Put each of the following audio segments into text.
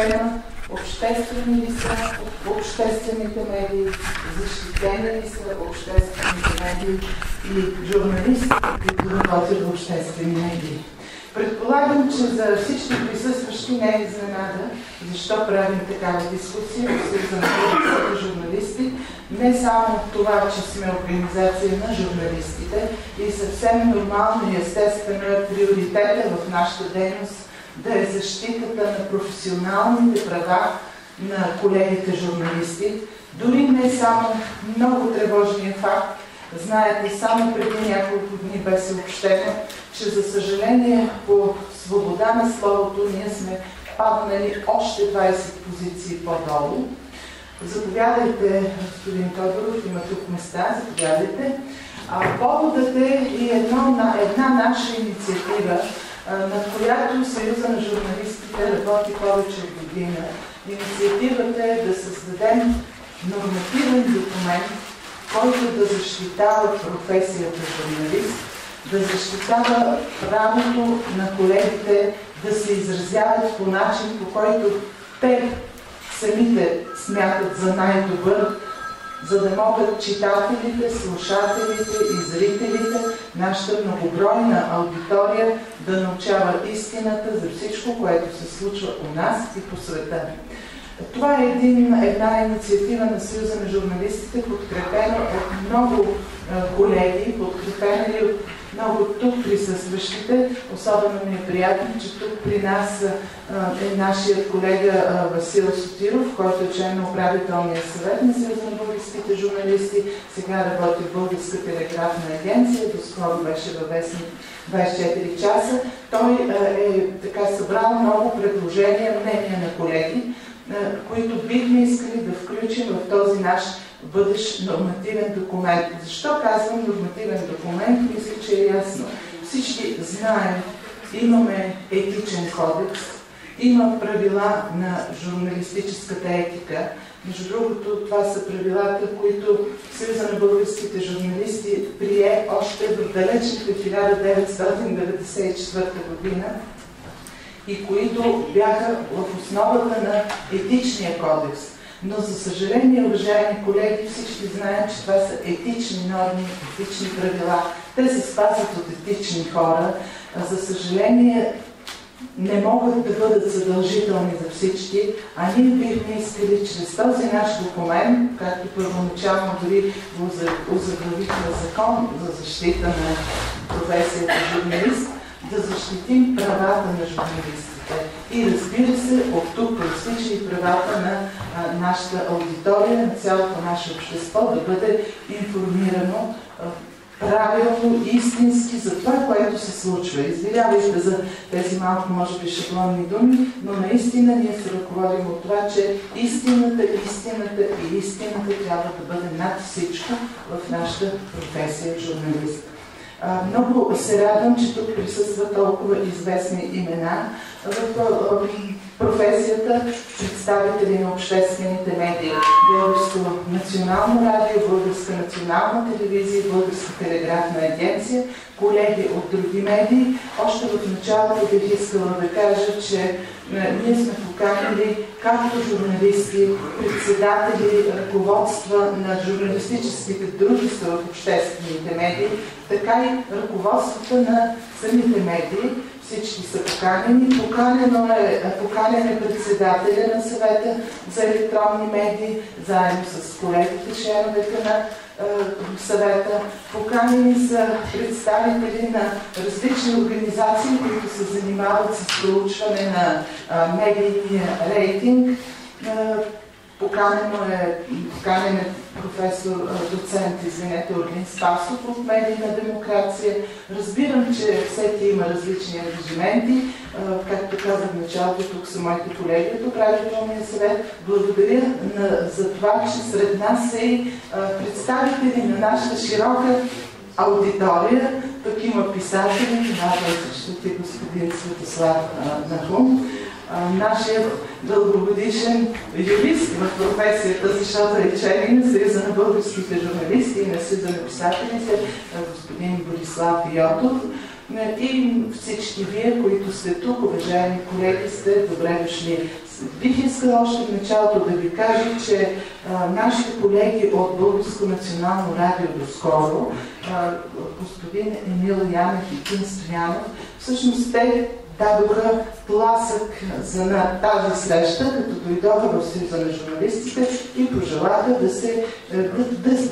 тема, обществени ли са обществените медии, защитени ли са обществените медии и журналистите, които работят в обществени медии. Предполагам, че за всички присъстващи не е изненада защо правим такава дискусия в Съюза на българските журналисти. Не само това, че сме организация на журналистите и съвсем нормално и естествено е приоритета в нашата дейност да е защитата на професионалните права на колегите журналисти. Дори не само много тревожния факт, знаете, само преди няколко дни бе съобщено, че за съжаление по свобода на словото ние сме паднали още 20 позиции по-долу. Заповядайте, господин Тодоров, има тук места, заповядайте. Поводът е и една наша инициатива, на която Съюза на журналистите работи повече от година. Инициативата е да създадем нормативен документ, който да защитава професията журналист, да защитава правото на колегите да се изразяват по начин, по който те самите смятат за най-добър, за да могат читателите, слушателите и зрителите, нашата многобройна аудитория, да научава истината за всичко, което се случва у нас и по света. Това е една инициатива на Съюза на журналистите, подкрепена от много колеги, подкрепена и от много тук присъстващите. Особено ми е приятно, че тук при нас е нашият колега Васил Сотиров, който е член на управителния съвет на Съюза на българските журналисти. Сега работи в Българска телеграфна агенция, доскоро беше във вестник 24 часа. Той е така събрал много предложения, мнения на колеги, които бихме искали да включим в този наш бъдещ нормативен документ. Защо казвам нормативен документ? Мисля, че е ясно. Всички знаем, имаме етичен кодекс, има правила на журналистическата етика. Между другото, това са правилата, които Съюза на българските журналисти прие още в далечната 1994 година и които бяха в основата на етичния кодекс. Но, за съжаление, уважаеми колеги, всички знаем, че това са етични норми, етични правила. Те се спазват от етични хора. За съжаление, не могат да бъдат задължителни за всички, а ние бихме искали чрез този наш документ, както първоначално дори го озаглавихме закон за защита на професията журналист, да защитим правата на журналистите. И разбира се, от тук произтича и правата на нашата аудитория, на цялото наше общество да бъде информирано правилно, истински за това, което се случва. Извинявайте за тези малко, може би, шаблонни думи, но наистина ние се ръководим от това, че истината трябва да бъде над всичко в нашата професия журналист. Много се радвам, че тук присъстват толкова известни имена в професията, представители на обществените медии, Българско национално радио, Българска национална телевизия, Българска телеграфна агенция, колеги от други медии. Още в началото бих искала да кажа, че ние сме поканили както журналисти, председатели, ръководства на журналистическите дружества в обществените медии, така и ръководствата на самите медии. Всички са поканени. Поканен е председателя на съвета за електронни медии, заедно с колегите, членовете на съвета. Поканени са представители на различни организации, които се занимават с проучване на медийния рейтинг. Поканен е професор, доцент, Орлин Спасов от Медийна демокрация. Разбирам, че всеки има различни ангажименти. Както казах в началото, тук са моите колеги от управителния съвет. Благодаря за това, че сред нас са и представители на нашата широка аудитория. Тук има писатели, ще господин Светослав Нахум, нашият дългогодишен юрист в професията, защото е член на Съюза на българските журналисти и на Съюза на писателите, господин Борислав Йотов. И всички вие, които сте тук, уважаеми колеги, сте добре дошли. Бих искала още в началото да ви кажа, че нашите колеги от Българско национално радио доскоро, господин Емил Янев и Кин Стоянов, всъщност те дадоха тласък на тази среща, като дойдоха в Съюза на журналистите и пожелаха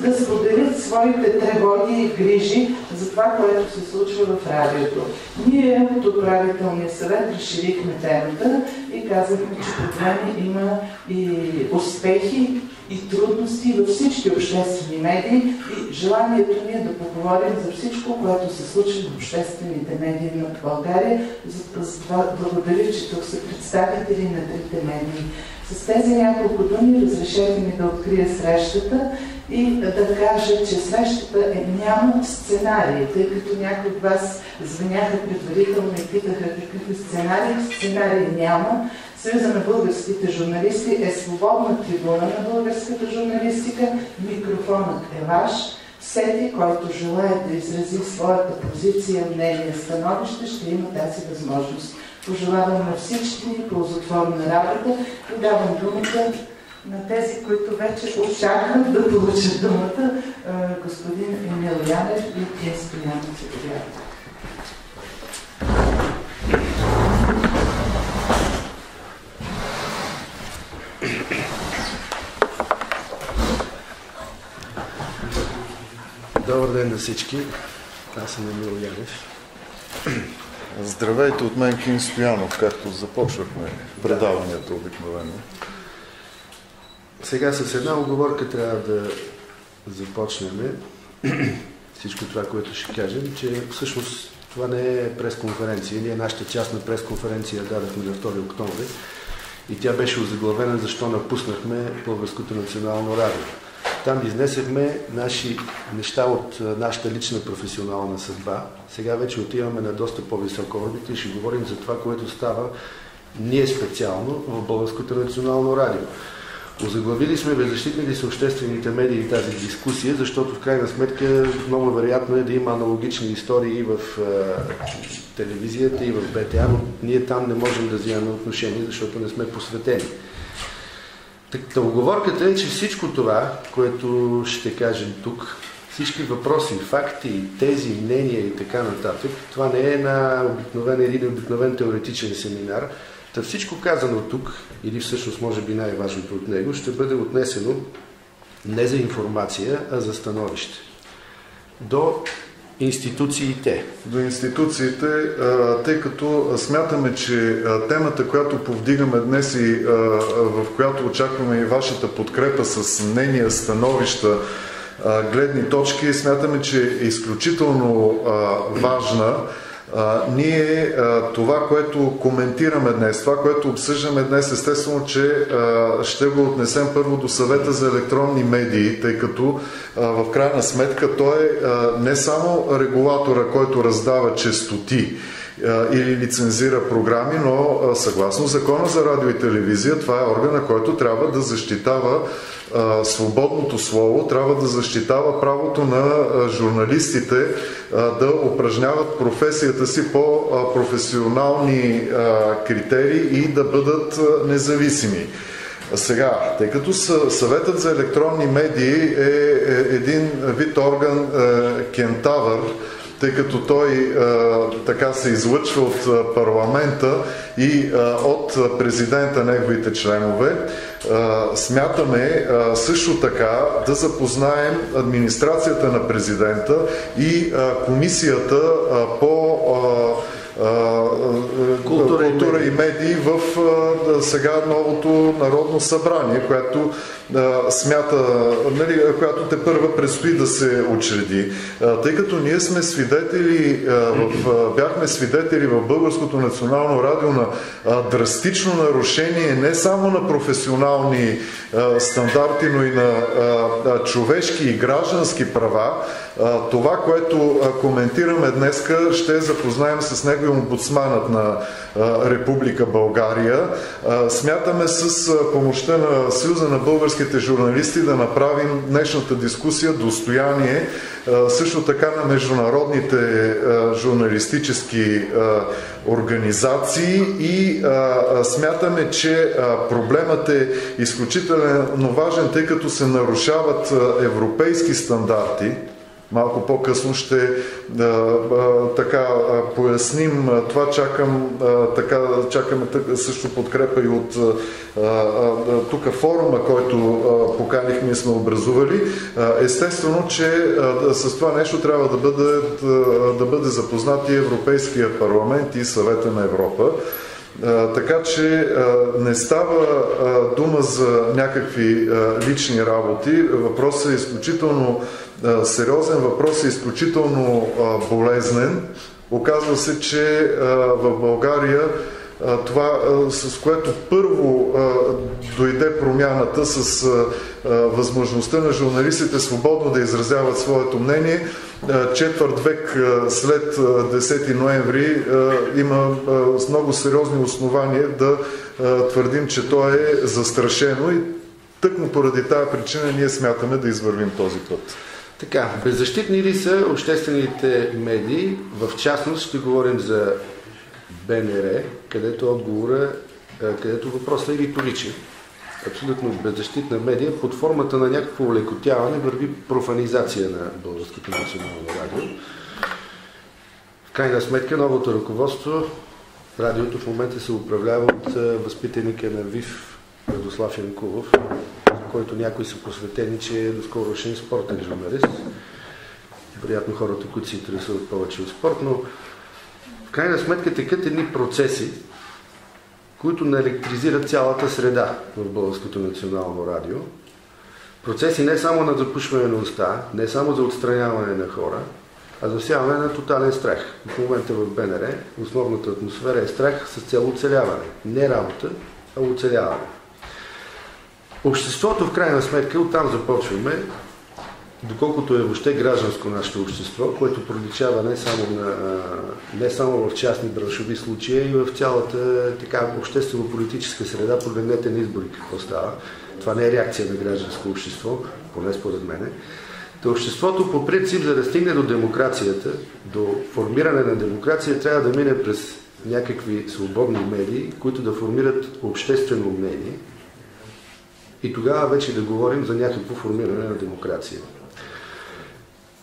да споделят своите тревоги и грижи за това, което се случва в радиото. Ние от управителния съвет разширихме темата и казахме, че проблеми има и успехи и трудности във всички обществени медии и желанието ни е да поговорим за всичко, което се случва в обществените медии на България. Затова благодаря, че тук са представители на трите медии. С тези няколко думи разрешете ми да открия срещата и да кажа, че срещата няма сценарии, тъй като някои от вас звъняха предварително и питаха какъв е сценарий. Сценарий няма. Съюза на българските журналисти е свободна трибуна на българската журналистика. Микрофонът е ваш. Всеки, който желае да изрази своята позиция, мнение, становище, ще има тази възможност. Пожелавам на всички ползотворна работа и давам думата на тези, които вече очакват да получат думата, господин Емил Янев и Кин Стоянов. Добър ден на всички. Аз съм Емил Янев. Здравейте от мен, Кин Стоянов, както започвахме предаванията обикновено. Сега с една оговорка трябва да започнем всичко това, което ще кажем, че всъщност това не е пресконференция. Ние нашата част на пресконференция дадахме на 2 октомври и тя беше озаглавена защо напуснахме Българското национално радио. Там изнесехме наши неща от нашата лична професионална съдба. Сега вече отиваме на доста по-висока орбита и ще говорим за това, което става ние специално в Българското национално радио. Озаглавили сме беззащитни ли са обществените медии тази дискусия, защото в крайна сметка много вероятно е да има аналогични истории и в телевизията, и в БТА, но ние там не можем да вземаме отношение, защото не сме посветени. Оговорката е, че всичко това, което ще кажем тук, всички въпроси, факти, тези, мнения и така нататък, това не е на един обикновен теоретичен семинар. Та всичко казано тук, или всъщност може би най-важното от него, ще бъде отнесено не за информация, а за становище. До институциите. До институциите, тъй като смятаме, че темата, която повдигаме днес и в която очакваме и вашата подкрепа с мнения, становища, гледни точки, смятаме, че е изключително важна. Ние това, което коментираме днес, това, което обсъждаме днес, естествено, че ще го отнесем първо до Съвета за електронни медии, тъй като в крайна сметка той е не само регулатора, който раздава честоти или лицензира програми, но съгласно Закона за радио и телевизия, това е органа, който трябва да защитава свободното слово, трябва да защитава правото на журналистите да упражняват професията си по професионални критерии и да бъдат независими. Сега, тъй като Съветът за електронни медии е един вид орган кентавър, тъй като той така се излъчва от парламента и от президента, неговите членове, смятаме също така да запознаем администрацията на президента и комисията по култура и медии в сега новото Народно събрание, което която тепърва предстои да се учреди. Тъй като ние сме свидетели, бяхме свидетели в Българското национално радио на драстично нарушение не само на професионални стандарти, но и на човешки и граждански права, това, което коментираме днеска, ще запознаем с него него е омбудсманът на Република България. Смятаме с помощта на Съюза на българските журналисти да направим днешната дискусия достояние също така на международните журналистически организации и смятаме, че проблемът е изключително важен, тъй като се нарушават европейски стандарти. Малко по-късно ще поясним това. Чакаме също подкрепа и от тук форума, който поканихме и сме образували. Естествено, че с това нещо трябва да бъде запознат и Европейския парламент и Съвета на Европа. Така че не става дума за някакви лични работи. Въпросът е изключително сериозен, въпросът е изключително болезнен. Оказва се, че в България това, с което първо дойде промяната, с възможността на журналистите свободно да изразяват своето мнение, четвърт век след 10 ноември има много сериозни основания да твърдим, че то е застрашено и тъкмо поради тази причина ние смятаме да извървим този път. Така, беззащитни ли са обществените медии? В частност ще говорим за БНР, където въпросът е риторичен. Абсолютно беззащитна медия, под формата на някакво улекотяване върви профанизация на Българското национално радио. В крайна сметка новото ръководство, радиото в момента се управлява от възпитаника на ВИФ Радослав Янкулов, който някои са посветени, че е доскорошен спортен журналист. Вероятно хората, които се интересуват повече от спорт, но в крайна сметка текат едни процеси, които наелектризират цялата среда в Българското национално радио. Процеси не само на запушване на уста, не само за отстраняване на хора, а за всяване на тотален страх. В момента в БНР основната атмосфера е страх с цел оцеляване. Не работа, а оцеляване. Обществото, в крайна сметка, оттам започваме, доколкото е въобще гражданско нашето общество, което проличава не само в частни браншови случаи, а и в цялата обществено-политическа среда. Погледнете на избори какво става. Това не е реакция на гражданско общество, поне според мене. Обществото по принцип, за да стигне до демокрацията, до формиране на демокрация, трябва да мине през някакви свободни медии, които да формират обществено мнение и тогава вече да говорим за някакво формиране на демокрация.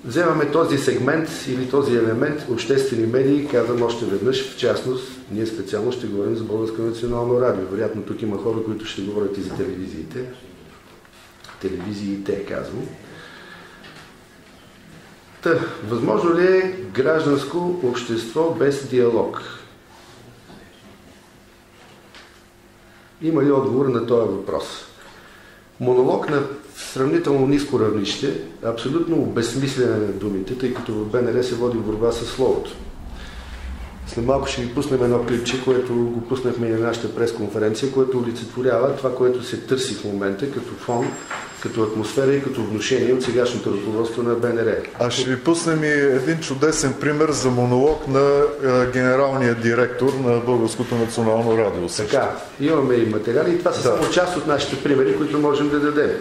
Вземаме този сегмент или този елемент обществени медии, казвам още веднъж, в частност, ние специално ще говорим за Българско национално радио. Вероятно тук има хора, които ще говорят и за телевизиите. Телевизиите, казвам. Възможно ли е гражданско общество без диалог? Има ли отговор на този въпрос? Монолог на сравнително ниско равнище, абсолютно обезсмислене на думите, тъй като в БНР се води борба със словото. След малко ще ви пуснем едно клипче, което го пуснахме и на нашата пресконференция, което олицетворява това, което се търси в момента като фон, като атмосфера и като внушение от сегашното ръководство на БНР. А ще ви пуснем и един чудесен пример за монолог на генералния директор на Българското национално радио. Така, имаме и материали и това са само част от нашите примери, които можем да дадем.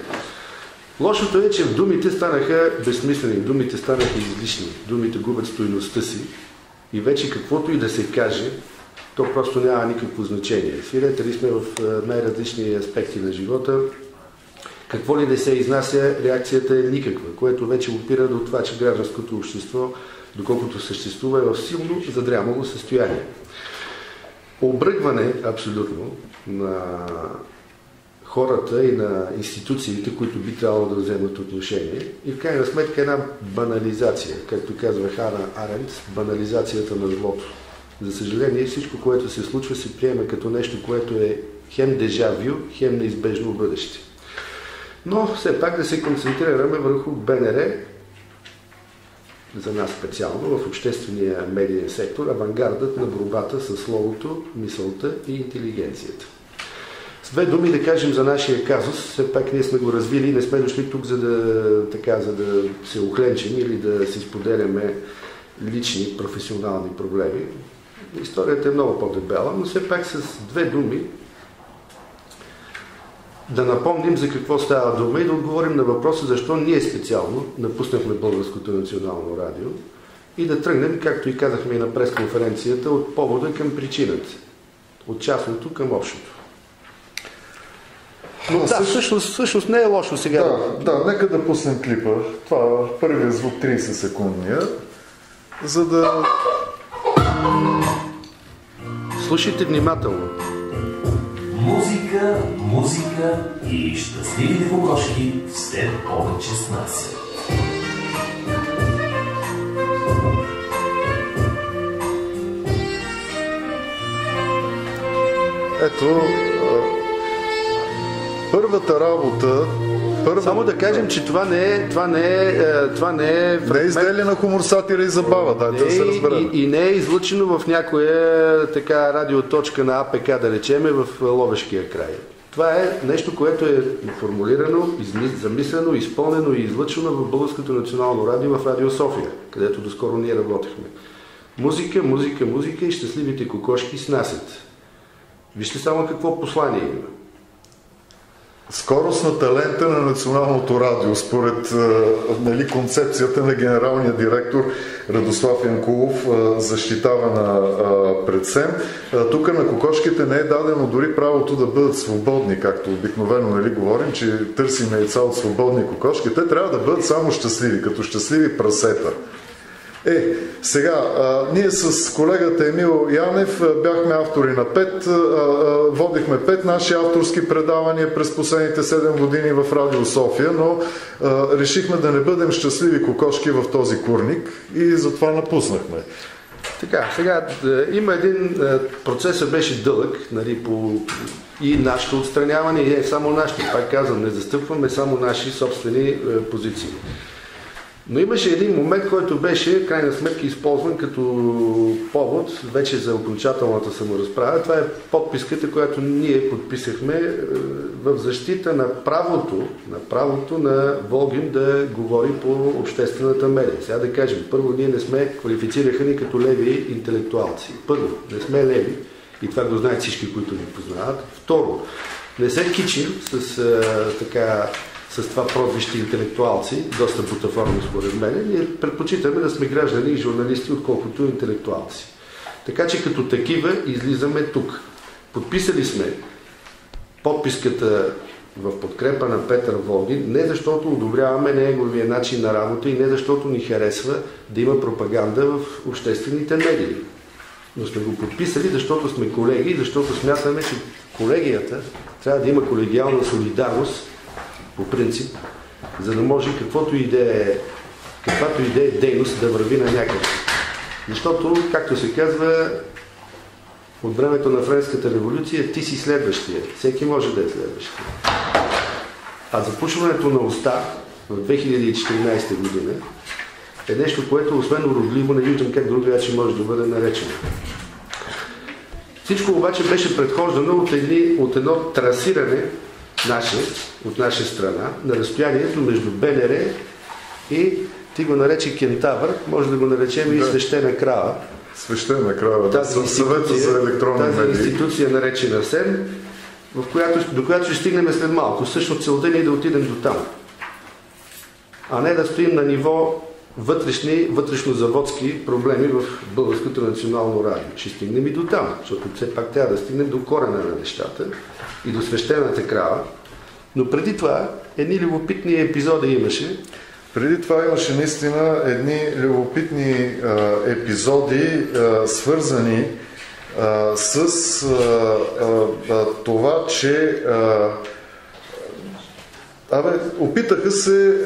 Лошото е, че думите станаха безсмислени, думите станаха излишни, думите губят стойността си и вече каквото и да се каже, то просто няма никакво значение. Свидетели сме в най-различни аспекти на живота. Какво ли да се изнася, реакцията е никаква, което вече опира до това, че гражданското общество, доколкото съществува, е в силно задрямало състояние. Обръгване абсолютно на хората и на институциите, които би трябвало да вземат отношение. И в крайна сметка една банализация, както казва Хана Арендт, банализацията на злото. За съжаление, всичко, което се случва, се приема като нещо, което е хем дежавю, хем неизбежно бъдеще. Но все пак да се концентрираме върху БНР, за нас специално, в обществения медиен сектор, авангардът на борбата с словото, мисълта и интелигенцията. С две думи да кажем за нашия казус, все пак ние сме го развили и не сме дошли тук, за да се охленчим или да си споделяме лични, професионални проблеми. Историята е много по-дебела, но все пак с две думи да напомним за какво става дума и да отговорим на въпроса защо ние специално напуснахме Българското национално радио и да тръгнем, както и казахме и на пресконференцията, от повода към причината. От частното към общото. Но да, всъщност не е лошо сега. Да, нека да пуснем клипа. Това е първият звук 30 секундния, за да... Слушайте внимателно. Музика и щастливите кокошки след обед 16. Ето, първата работа... Само да кажем, че това не е Не е изделие на хумор, сатира и забава, да се разбере. И не е излъчено в някоя така радиоточка на АПК, да речеме, в Ловешкия край. Това е нещо, което е формулирано, замислено, изпълнено и излъчено в Българското национално радио в Радио София, където доскоро ние работехме. Музика и щастливите кокошки снасят. Вижте само какво послание има. Скоростната лента на Националното радио, според концепцията на генералния директор Радослав Янкулов, защитавана пред СЕМ. Тук на кокошките не е дадено дори правото да бъдат свободни, както обикновено говорим, че търсим яйца от свободни кокошки. Те трябва да бъдат само щастливи, като щастливи прасета. Сега, ние с колегата Емил Янев бяхме автори на 5, водихме 5 наши авторски предавания през последните 7 години в Радио София, но решихме да не бъдем щастливи кокошки в този курник и затова напуснахме. Така, сега има един процесът беше дълъг, нали, и нашето отстраняване, и не само нашето, пак казвам, не застъпваме само наши собствени позиции. Но имаше един момент, който беше, крайна сметка, използван като повод вече за окончателната саморазправа. Това е подписката, която ние подписахме в защита на правото на Волгин да говори по обществената медия. Сега да кажем, първо, ние не сме квалифицирани като леви интелектуалци. Първо, не сме леви, и това го знаят всички, които ни познават. Второ, не се кичим с това прозвище интелектуалци, доста бутафорно според мен. Ние предпочитаме да сме граждани и журналисти, отколкото интелектуалци. Така че като такива излизаме тук. Подписали сме подписката в подкрепа на Петър Волгин, не защото одобряваме неговия начин на работа и не защото ни харесва да има пропаганда в обществените медии. Но сме го подписали, защото сме колеги и защото смятаме, че колегията трябва да има колегиална солидарност по принцип, за да може каквато и да е дейност да върви на някъде. Защото, както се казва, от времето на Френската революция, ти си следващия. Всеки може да е следващия. А запушването на уста в 2014 година е нещо, което освен уродливо, не виждам как другаче може да бъде наречено. Всичко обаче беше предхождано от едно трасиране от наша страна, на разстоянието между БНР и ти го нарече кентавър, може да го наречем и свещена крава. Свещена крава, Съвета за електронни медии. Тази институция наречена СЕМ, до която ще стигнем след малко. Всъщност целта ни е да отидем до там. А не да стоим на ниво вътрешно-заводски проблеми в Българското национално радио. Ще стигнем и до там, защото все пак трябва да стигнем до корена на нещата и до свещената крава. Но преди това едни любопитни епизоди имаше. Преди това имаше наистина едни любопитни епизоди, свързани с това, че опитаха се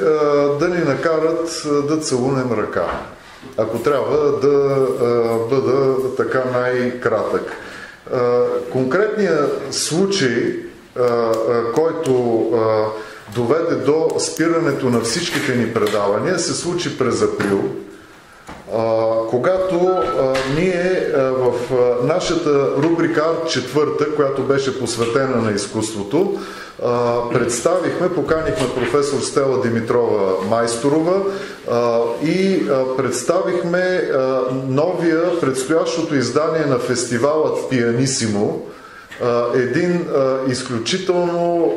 да ни накарат да целунем ръка. Ако трябва да бъда така най-кратък. Конкретният случай, който доведе до спирането на всичките ни предавания, се случи през април. когато ние в нашата рубрика Арт четвърта, която беше посветена на изкуството, поканихме професор Стела Димитрова Майсторова и представихме новия предстоящото издание на фестивалът Пианисимо, един изключително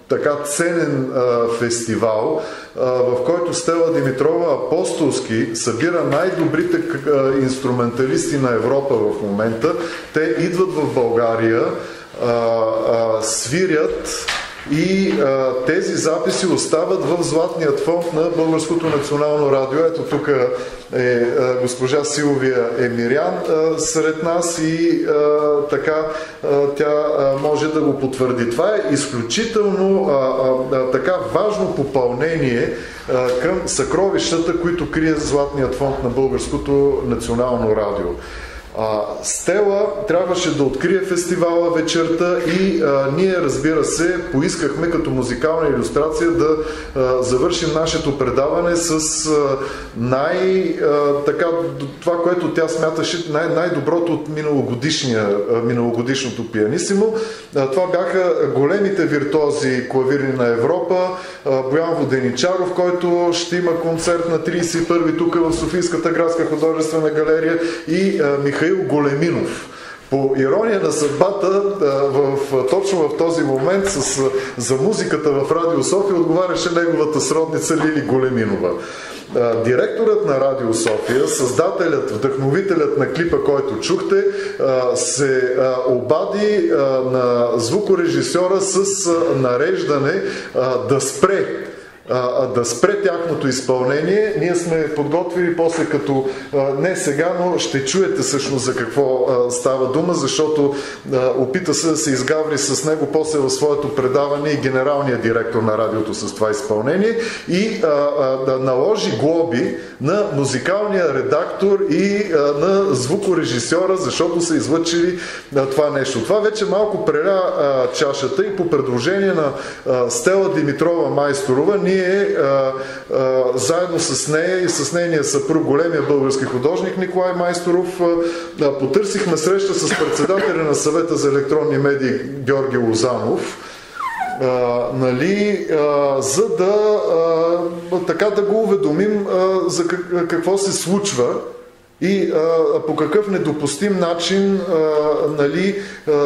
така ценен фестивал, в който Стела Димитрова апостолски събира най-добрите инструменталисти на Европа в момента. Те идват в България, свирят и тези записи остават в златният фонд на Българското национално радио. Ето тук е госпожа Силвия Емирян сред нас и така тя може да го потвърди. Това е изключително така важно попълнение към съкровищата, които крие златният фонд на Българското национално радио. Стела трябваше да открие фестивала вечерта и ние, разбира се, поискахме като музикална илюстрация да завършим нашето предаване с това, което тя смяташе най-доброто от миналогодишното пианисимо. Това бяха големите виртуози клавирни на Европа, Боян Воденичаров, който ще има концерт на 31-и тук в Софийската градска художествена галерия, и Михаил Големинов. По ирония на съдбата, точно в този момент за музиката в Радио София отговаряше неговата сродница Лили Големинова. Директорът на Радио София, създателят, вдъхновителят на клипа, който чухте, се обади на звукорежисьора с нареждане да спре тяхното изпълнение. Ние сме подготвили после, като не сега, но ще чуете всъщност за какво става дума, защото опита се да се изгаври с него после в своето предаване и генералният директор на радиото с това изпълнение и да наложи глоби на музикалния редактор и на звукорежисьора, защото са излъчили това нещо. Това вече малко преля чашата и по предложение на Стела Димитрова Майсторова ние заедно с нея и с нейния съпруг, големия български художник Николай Майсторов, потърсихме среща с председателя на Съвета за електронни медии Георги Лозанов, за да го уведомим за какво се случва и по какъв недопустим начин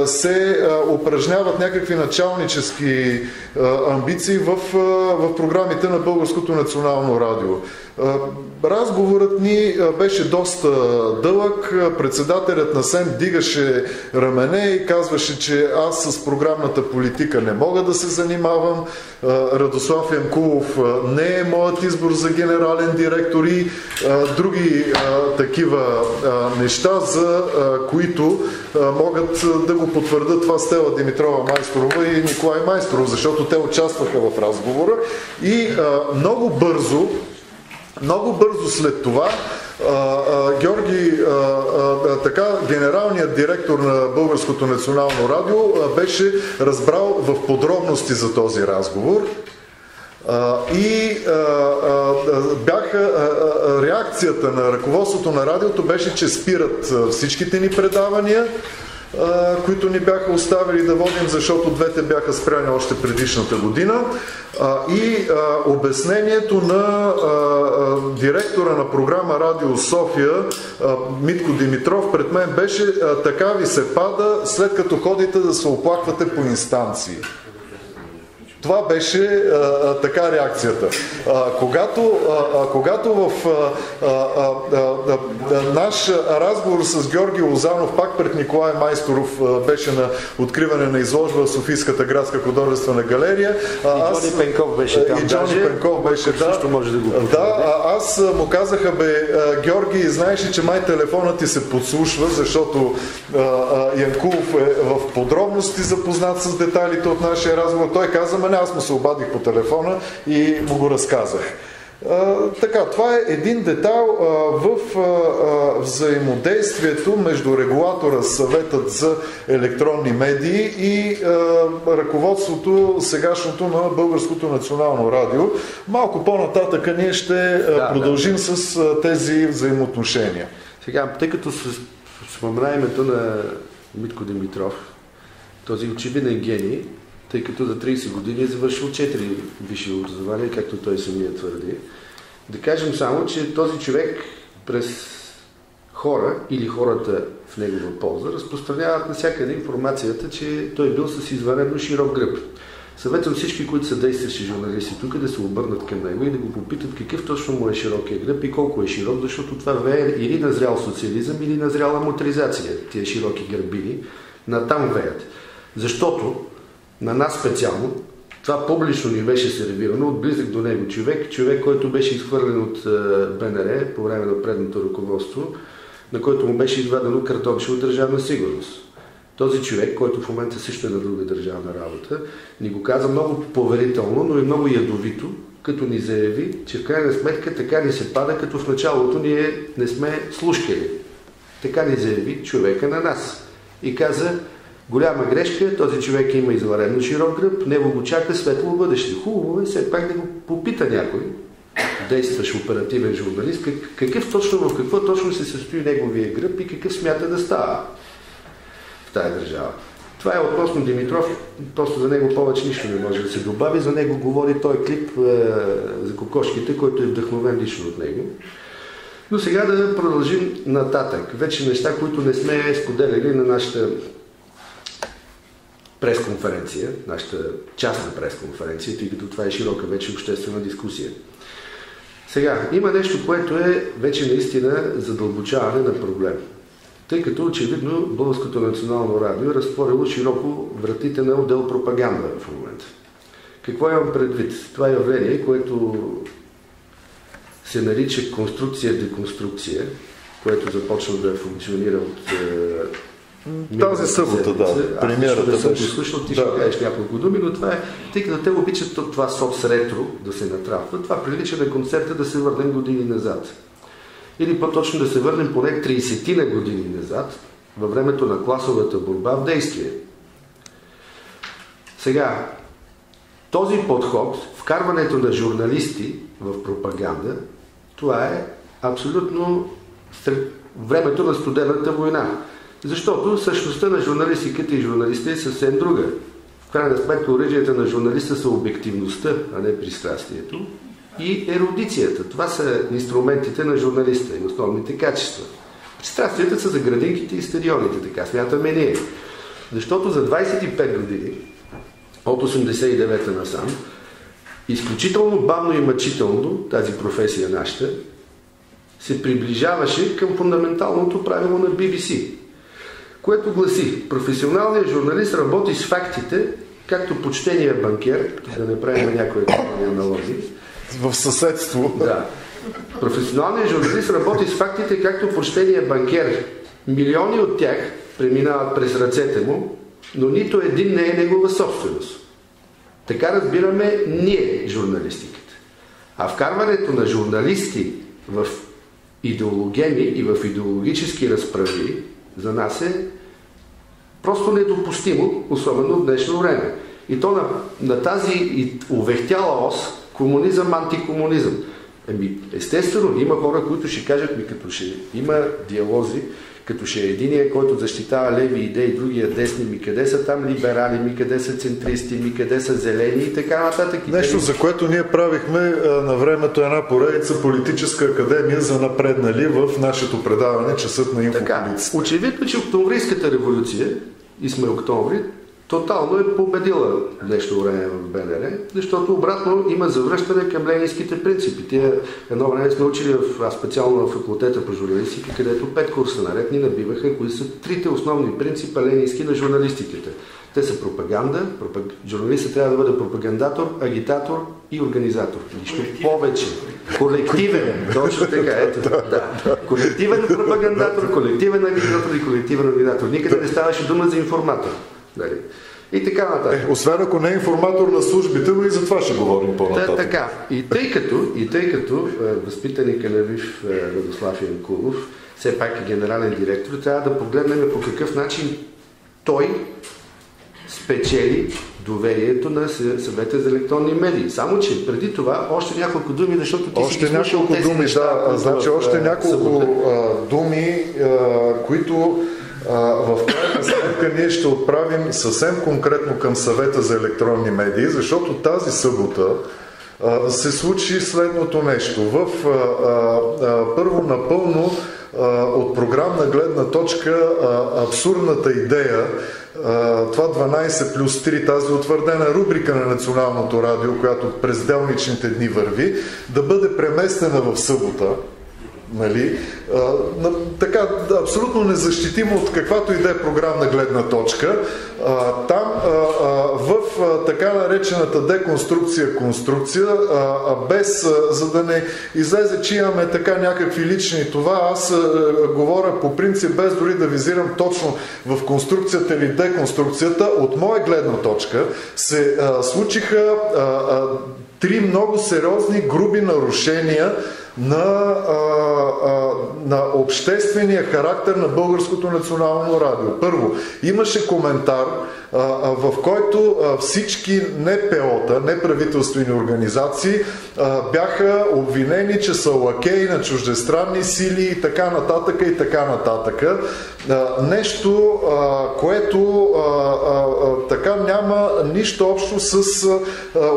се упражняват някакви началнически амбиции в програмите на Българското национално радио. Разговорът ни беше доста дълъг. Председателят на СЕМ дигаше рамене и казваше, че аз с програмната политика не мога да се занимавам. Радослав Янкулов не е моят избор за генерален директор и други такива неща, за които могат да го потвърдят това Стела Димитрова Майсторова и Николай Майсторов, защото те участваха в разговора и много бързо след това Георги, генералният директор на Българското национално радио, беше разбрал в подробности за този разговор и реакцията на ръководството на радиото беше, че спират всичките ни предавания, които ни бяха оставили да водим, защото двете бяха спряни още предишната година. И обяснението на директора на програма Радио София, Митко Димитров, пред мен беше: така ви се пада, след като ходите да се оплаквате по инстанции. Това беше така реакцията. Когато в наш разговор с Георги Лозанов, пак пред Николай Майсторов, беше на откриване на изложба в Софийската градска художествена галерия. Джони Пенков беше там. И Джони Пенков беше, също може да го аз му казаха: Георги, знаеш ли, че май телефонът ти се подслушва, защото Янкулов е в подробности запознат с детайлите от нашия разговор. Той каза: аз му се обадих по телефона и му го разказах. Така, това е един детайл в взаимодействието между регулатора, съветът за електронни медии и ръководството сегашното на Българското национално радио. Малко по-нататък ние ще продължим с тези взаимоотношения. Сега, тъй като спомена името на Митко Димитров, този очевиден гений, тъй като за 30 години е завършил 4 висши образования, както той самия твърди. Да кажем само, че този човек през хора или хората в негова полза разпространяват навсякъде информацията, че той бил с извънредно широк гръб. Съветвам всички, които са действащи журналисти тук, да се обърнат към него и да го попитат какъв точно му е широкия гръб и колко е широк, защото това вее или назрял социализъм, или назряла моторизация. Тия широки гърбини натам веят. Защото на нас специално това публично ни беше сервирано от близък до него човек, който беше изхвърлен от БНР по време на предното ръководство, на който му беше извадено картонче от Държавна сигурност. Този човек, който в момента също е на друга държавна работа, ни го каза много поверително, но и много ядовито, като ни заяви, че в крайна сметка така ни се пада, като в началото ние не сме слушкали. Така ни заяви човека на нас. И каза: голяма грешка, този човек има извънредно широк гръб, него го чака светло бъдеще. Хубаво е все пак да го попита някой, действащ оперативен журналист, в какво точно се състои неговия гръб и какъв смята да става в тая държава. Това е относно Димитров, просто за него повече нищо не може да се добави. За него говори той клип за кокошките, който е вдъхновен лично от него. Но сега да продължим нататък. Вече неща, които не сме споделяли на нашата пресконференция, нашата частна пресконференция, тъй като това е широка вече обществена дискусия. Сега, има нещо, което е вече наистина задълбочаване на проблем. Тъй като очевидно Българското национално радио е разтворило широко вратите на отдел пропаганда в момента. Какво имам предвид? Това е явление, което се нарича конструкция-деконструкция, което започна да функционира от тази събота, да. Премиерата беше. Аз слушал, ти ще кажеш няколко думи, но това е, тъй като те обичат това соц-ретро да се натрапва, това прилича на концерта да се върнем години назад. Или по-точно да се върнем поне 30-на години назад, във времето на класовата борба в действие. Сега, този подход, вкарването на журналисти в пропаганда, това е абсолютно времето на студената война. Защото същността на журналистиката и журналистите е съвсем друга. В крайна сметка оръжията на журналиста са обективността, а не пристрастието, и ерудицията. Това са инструментите на журналиста и основните качества. Пристрастията са за градинките и стадионите, така смятаме ние. Защото за 25 години, от 89-та насам, изключително бавно и мъчително тази професия нашата се приближаваше към фундаменталното правило на BBC, което гласи: професионалният журналист работи с фактите, както почтения банкер, да не правим някои аналози. В съседство. Да. Професионалният журналист работи с фактите, както почтения банкер. Милиони от тях преминават през ръцете му, но нито един не е негова собственост. Така разбираме ние журналистиката. А вкарването на журналисти в идеологеми и в идеологически разправи за нас е просто недопустимо, особено в днешно време. И то на тази увехтяла ос комунизъм, антикомунизъм. Естествено, има хора, които ще кажат, като ще има диалози, като ще е единия, който защитава леви идеи, другия десни, къде са там либерали, къде са центристи, къде са зелени и така нататък. Нещо, за което ние правихме на времето една поредица политическа академия за напреднали в нашето предаване Часът на инфополицията. Очевидно, че октомврийската революция, и сме октомври, тотално е победила днешно време в БНР, защото обратно има завръщане към ленинските принципи. Тия едно време сме учили, аз специално на факултета по журналистика, където 5 курса наред ни набиваха, кои са трите основни принципа ленински на журналистиката. Те са пропаганда, журналистът трябва да бъде пропагандатор, агитатор и организатор. Нищо повече. Колективен. Точно така. Ето. Да. Колективен пропагандатор, колективен агитатор и колективен организатор. Никъде не ставаше дума за информатор. Дали? И така нататък. Освен ако не е информатор на службите, но и за това ще говорим по-нататък. Така. И тъй като възпитаника на ВИФ Радослав Янкулов все пак е генерален директор, трябва да погледнем по какъв начин той спечели доверието на Съвета за електронни медии. Само че преди това още няколко думи, защото ти още няколко думи, значи още няколко думи, които в крайна сметка ние ще отправим съвсем конкретно към Съвета за електронни медии, защото тази събота се случи следното нещо. Първо напълно от програмна гледна точка абсурдната идея това 12+3, тази утвърдена рубрика на Националното радио, която през делничните дни върви, да бъде преместена в събота. Нали? Така, абсолютно незащитимо от каквато и да е програмна гледна точка. Там в така наречената деконструкция, без, за да не излезе, че имаме така някакви лични това, аз говоря по принцип, без дори да визирам точно в конструкцията или деконструкцията, от моя гледна точка се случиха 3 много сериозни, груби нарушения на обществения характер на Българското национално радио. Първо, имаше коментар, в който всички НПО-та, неправителствени организации, бяха обвинени, че са лакеи на чуждестранни сили и така нататък и така нататък. Нещо, което така няма нищо общо с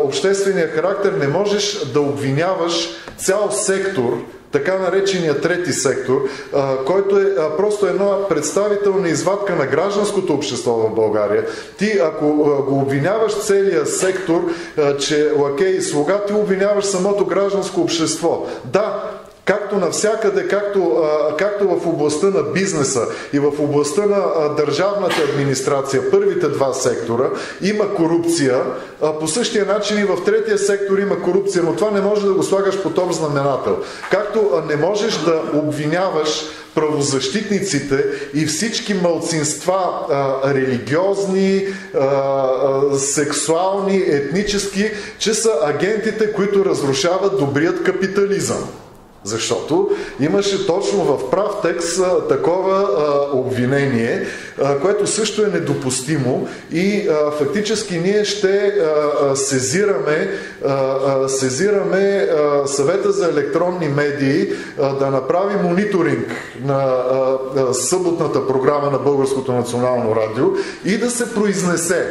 обществения характер. Не можеш да обвиняваш цял сектор, така наречения трети сектор, който е просто една представителна извадка на гражданското общество в България. Ти, ако го обвиняваш целия сектор, че лакей и слуга, ти обвиняваш самото гражданско общество. Да, както навсякъде, както в областта на бизнеса и в областта на държавната администрация, първите 2 сектора, има корупция, по същия начин и в третия сектор има корупция, но това не може да го слагаш под общ знаменател. Както не можеш да обвиняваш правозащитниците и всички малцинства, религиозни, сексуални, етнически, че са агентите, които разрушават добрият капитализъм. Защото имаше точно в прав текст такова обвинение, което също е недопустимо и фактически ние ще сезираме Съвета за електронни медии да направи мониторинг на съботната програма на Българското национално радио и да се произнесе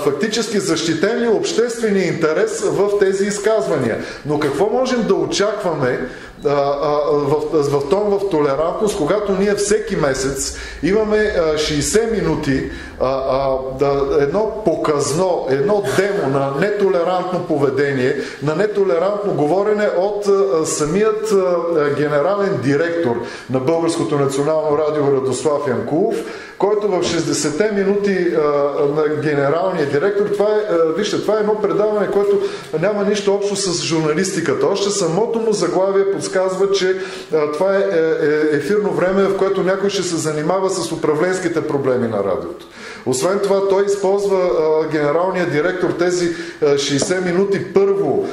фактически защитен ли обществения интерес в тези изказвания. Но какво можем да очакваме в толерантност, когато ние всеки месец имаме 60 минути едно показно, едно демо на нетолерантно поведение, на нетолерантно говорене от самият генерален директор на Българското национално радио Радослав Янкулов, който в 60-те минути на генералния директор, това е едно предаване, което няма нищо общо с журналистиката. Още самото му заглавие подсказва, че това е ефирно време, в което някой ще се занимава с управленските проблеми на радиото. Освен това, той използва генералния директор тези 60 минути първо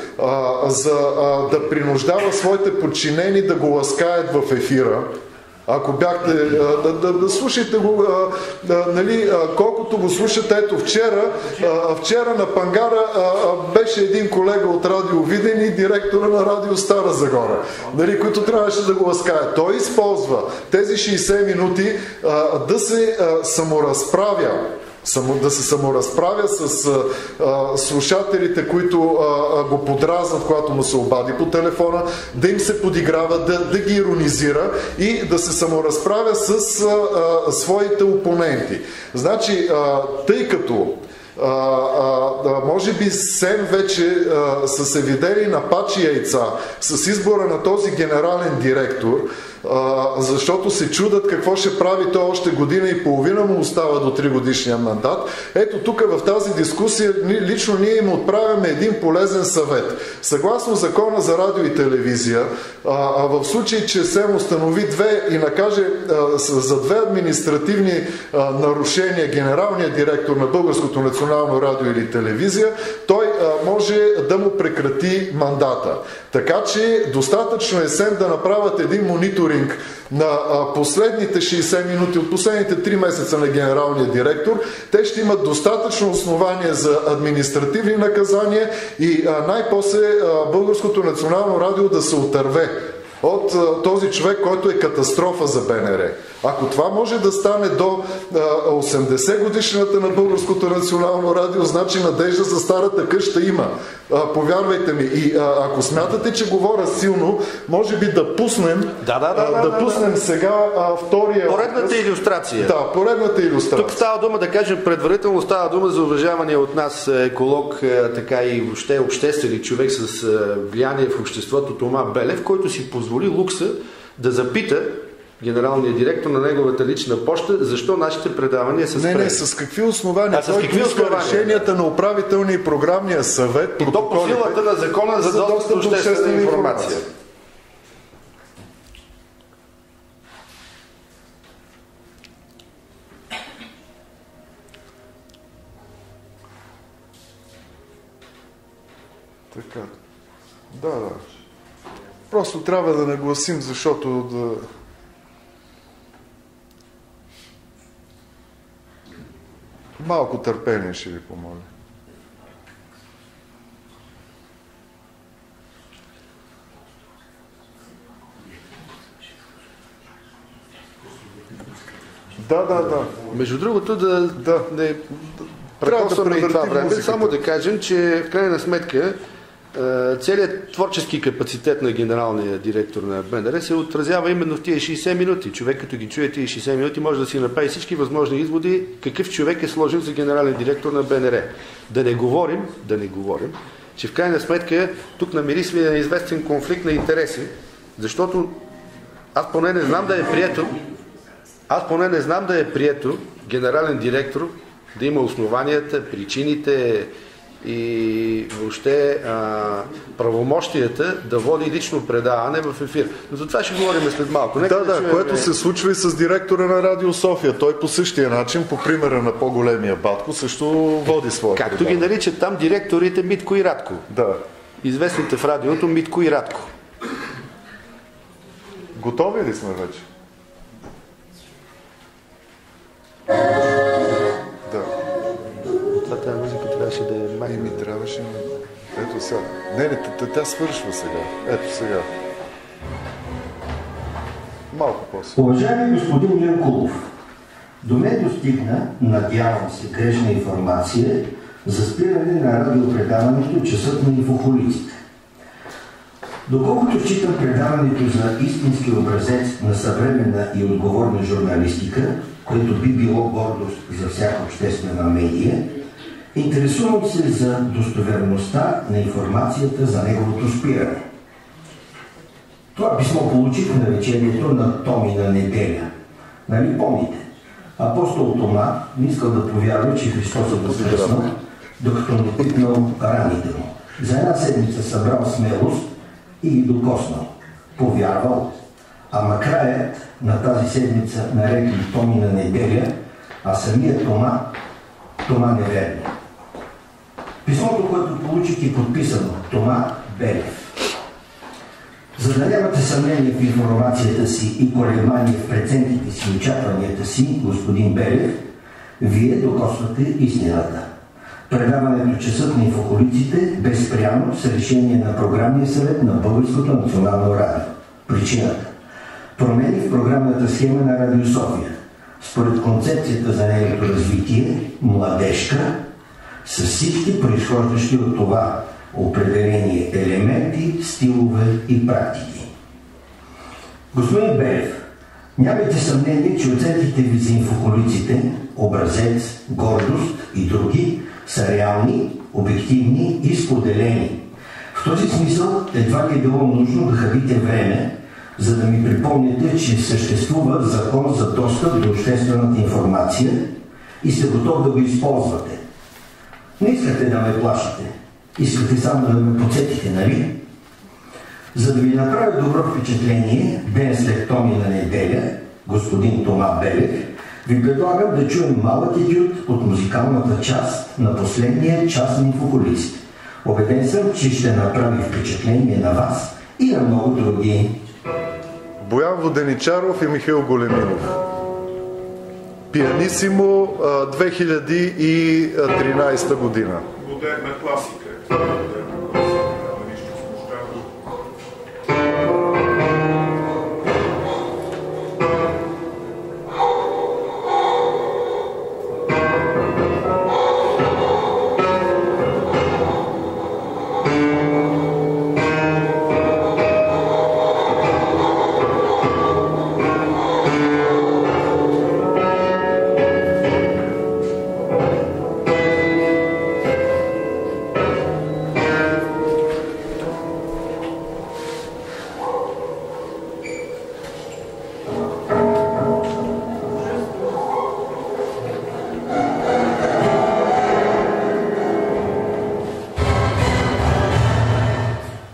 за да принуждава своите подчинени да го ласкаят в ефира. Ако бяхте, да слушайте го, нали, колкото го слушате, ето вчера на Пангара беше един колега от Радио Видин и директора на Радио Стара Загора, нали, които трябваше да го ласкаят. Той използва тези 60 минути да се саморазправя. Да се саморазправя с слушателите, които го подразнат, когато му се обади по телефона, да им се подиграва, да ги иронизира и да се саморазправя с своите опоненти. Значи, тъй като може би СЕМ вече са се видели на пачи яйца с избора на този генерален директор, защото се чудат какво ще прави той, още година и половина му остава до 3-годишния мандат. Ето тук в тази дискусия лично ние им отправяме един полезен съвет. Съгласно Закона за радио и телевизия, в случай, че СЕМ установи и накаже за 2 административни нарушения генералният директор на Българското национално радио или телевизия, той може да му прекрати мандата. Така че достатъчно е СЕМ да направят един мониторинг на последните 60 минути от последните 3 месеца на генералния директор. Те ще имат достатъчно основание за административни наказания и най-после Българското национално радио да се отърве от този човек, който е катастрофа за БНР. Ако това може да стане до 80 годишната на Българското национално радио, значи надежда за старата къща има. Повярвайте ми. И ако смятате, че говоря силно, може би да пуснем пуснем сега втория... Поредната илюстрация. Да, поредната илюстрация. Тук става дума, да кажем предварително, става дума за уважавания от нас еколог, така и въобще обществен човек с влияние в обществото Тома Белев, който си позволи лукса да запита генералният директор на неговата лична поща, защо нашите предавания са спрени. Не, с какви основания? С какви основания? Решенията на управителния и програмния съвет, и то по силата на закона за достъп до обществена информация. Така. Да. Просто трябва да нагласим, защото малко търпение ще ви помоля. Да. Между другото, не прекосваме и това време, само да кажем, че в крайна сметка целият творчески капацитет на генералния директор на БНР се отразява именно в тия 60 минути. Човек, като ги чуе тия 60 минути, може да си направи всички възможни изводи какъв човек е сложен за генерален директор на БНР. Да не говорим, че в крайна сметка тук намирисва на известен конфликт на интереси, защото аз поне не знам да е прието генерален директор да има основанията, причините и въобще правомощията да води лично предаване в ефир. Но за това ще говорим след малко. Което се случва и с директора на Радио София. Той по същия начин, по примера на по-големия Батко, също води своя Както предаване. ги наричат там директорите Митко и Радко. Да. Известните в радиото Митко и Радко. Готови ли сме вече? Да. Тази музика трябваше да е майка. Трябваше. Ето сега. Не, тя свършва сега. Ето сега. Малко после. Уважаеми господин Янкулов, до мен достигна, надявам се, грешна информация за спиране на радиопредаването Часът на инфохолиците. Доколкото считам предаването за истински образец на съвременна и отговорна журналистика, което би било гордост за всяка обществена медия, интересувам се за достоверността на информацията за неговото спиране. Това писмо получих в навечерието на Томина неделя. Нали помните? Апостол Тома не искал да повярва, че Христос е възкръснал, докато не пипнал раните му. За една седмица събрал смелост и ги докоснал. Повярвал, ама краят на тази седмица нарекли Томина неделя, а самият Тома неверни. Писмото, което получих, е подписано Тома Белев. За да нямате съмнение в информацията си и колебание в преценките си и очакванията си, господин Белев, вие докосвате истината. Предаването Часът на инфохолиците безспряно с решение на програмния съвет на Българското национално радио. Причината – промени в програмната схема на Радио София. Според концепцията за нейното развитие, младежка, с всички произхождащи от това определени елементи, стилове и практики. Господин Белев, нямайте съмнение, че оценките ви за инфохолиците, образец, гордост и други са реални, обективни и споделени. В този смисъл едва ли е било нужно да хабите време, за да ми припомните, че съществува закон за достъп до обществената информация и сте готов да го използвате. Не искате да ме плашите. Искате само да ме подсетите, нали? За да ви направя добро впечатление, ден след Томи на неделя, господин Тома Белев, ви предлагам да чуем малък етюд от музикалната част на последния частен футболист. Убеден съм, че ще направи впечатление на вас и на много други. Боян Воденичаров и Михаил Големинов. Пианисимо 2013 година. Модерна класика.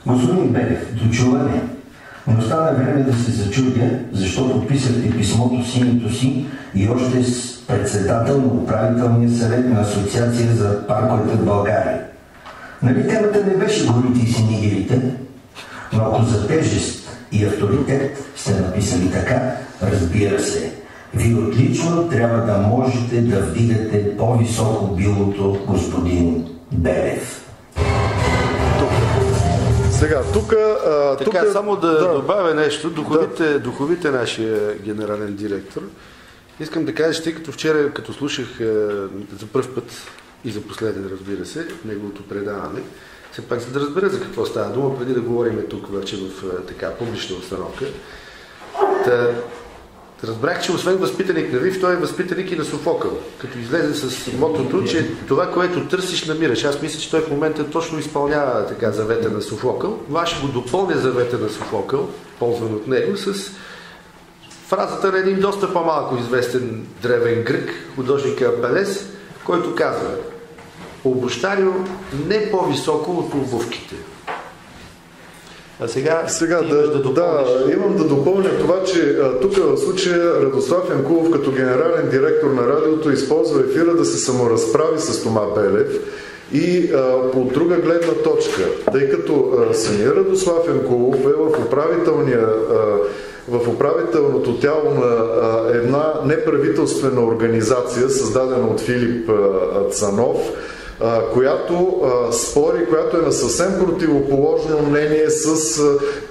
Господин Белев, дочуване. Но стана време да се зачудя, защото писахте писмото с името си и още с председател на управителния съвет на Асоциация за парковете в България. Нали темата не беше горите и синигерите? Но ако за тежест и авторитет сте написали така, разбира се, ви отлично трябва да можете да вдигате по-високо билото, господин Белев. Сега, тук... Само да добавя нещо. Духовите нашия генерален директор. Искам да кажа, тъй като вчера, като слушах за пръв път и за последен, разбира се, неговото предаване, все пак за да разбера за какво става дума, преди да говорим тук вече в така публична установка. Разбрах, че освен възпитаник на Вив, той е възпитаник и на Софокъл, като излезе с мотото, че това, което търсиш, намираш. Аз мисля, че той в момента точно изпълнява така завета на Софокъл. Това ще го допълня завета на Софокъл, ползван от него, с фразата на един доста по-малко известен древен грък, художника Апелес, който казва: обощарио не по-високо от обувките. А сега имам да допълня това, че тук в случая Радослав Янкулов като генерален директор на радиото използва ефира да се саморазправи с Тома Белев и по друга гледна точка, тъй като самия Радослав Янкулов е в управителното тяло на една неправителствена организация, създадена от Филип Цанов, която спори, която е на съвсем противоположно мнение с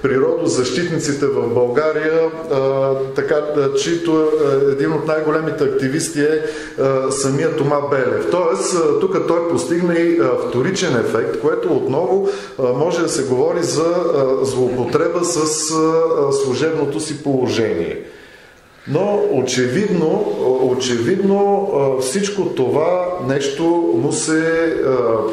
природозащитниците в България, чието един от най-големите активисти е самия Тома Белев. Тоест, тук той постигна и вторичен ефект, което отново може да се говори за злоупотреба с служебното си положение. Но очевидно всичко това нещо му се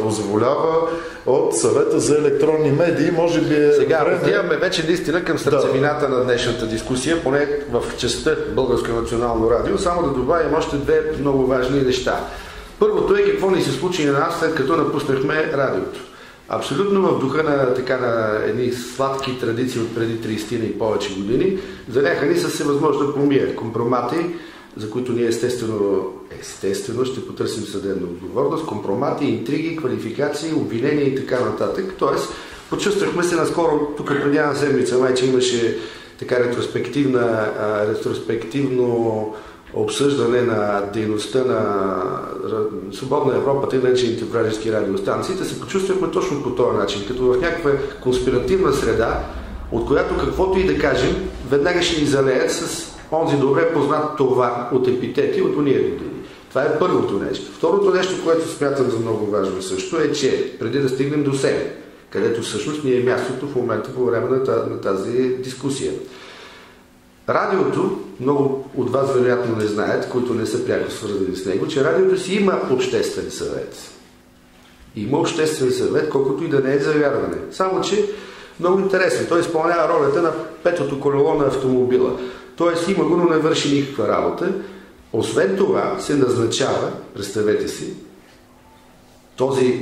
позволява от Съвета за електронни медии. Може би сега отиваме вече наистина към сърцевината на днешната дискусия, поне в частта Българско национално радио. Само да добавим още две много важни неща. Първото е какво ни се случи на нас, след като напуснахме радиото. Абсолютно в духа на едни сладки традиции от преди 30 и повече години, заляха ни с всевъзможна помия, компромати, за които ние естествено ще потърсим съдебна отговорност, компромати, интриги, квалификации, обвинения и така нататък. Тоест, почувствахме се наскоро, тук преди една седмица вече имаше така ретроспективно обсъждане на дейността на Свободна Европа, тъй наречените вражески радиостанции, да се почувствахме точно по този начин, като в някаква конспиративна среда, от която каквото и да кажем, веднага ще ни залеят с онзи добре познат товар от епитети от ония години. Това е първото нещо. Второто нещо, което смятам за много важно също е, че преди да стигнем до себе, където всъщност ни е мястото в момента по време на тази дискусия. Радиото, много от вас вероятно не знаят, които не са пряко свързани с него, че радиото си има обществен съвет. Има обществен съвет, колкото и да не е завярване. Само, че Много интересно. Той изпълнява ролята на петото колело на автомобила. Тоест има го, но не върши никаква работа. Освен това се назначава, представете си,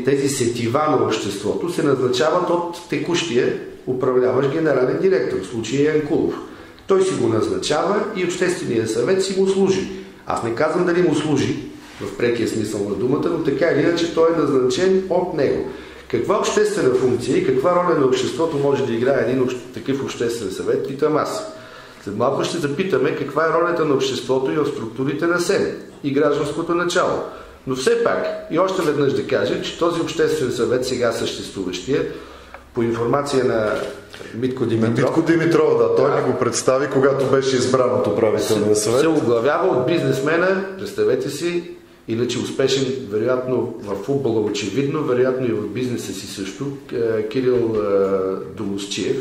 тези сетива на обществото се назначават от текущия управляващ генерален директор, в случая Янкулов. Той си го назначава и Общественият съвет си му служи. Аз не казвам дали му служи в прекия смисъл на думата, но така или иначе той е назначен от него. Каква обществена функция и каква роля на обществото може да играе един такъв обществен съвет, питам аз. След малко ще запитаме каква е ролята на обществото и в структурите на СЕМ и гражданското начало. Но все пак, и още веднъж да кажа, че този обществен съвет, сега съществуващия, по информация на Митко Димитров, да, той ни го представи, когато беше избран от управителния съвет. Се оглавява от бизнесмена, представете си, иначе успешен, вероятно в футбола очевидно, вероятно и в бизнеса си също, Кирил Домусчиев.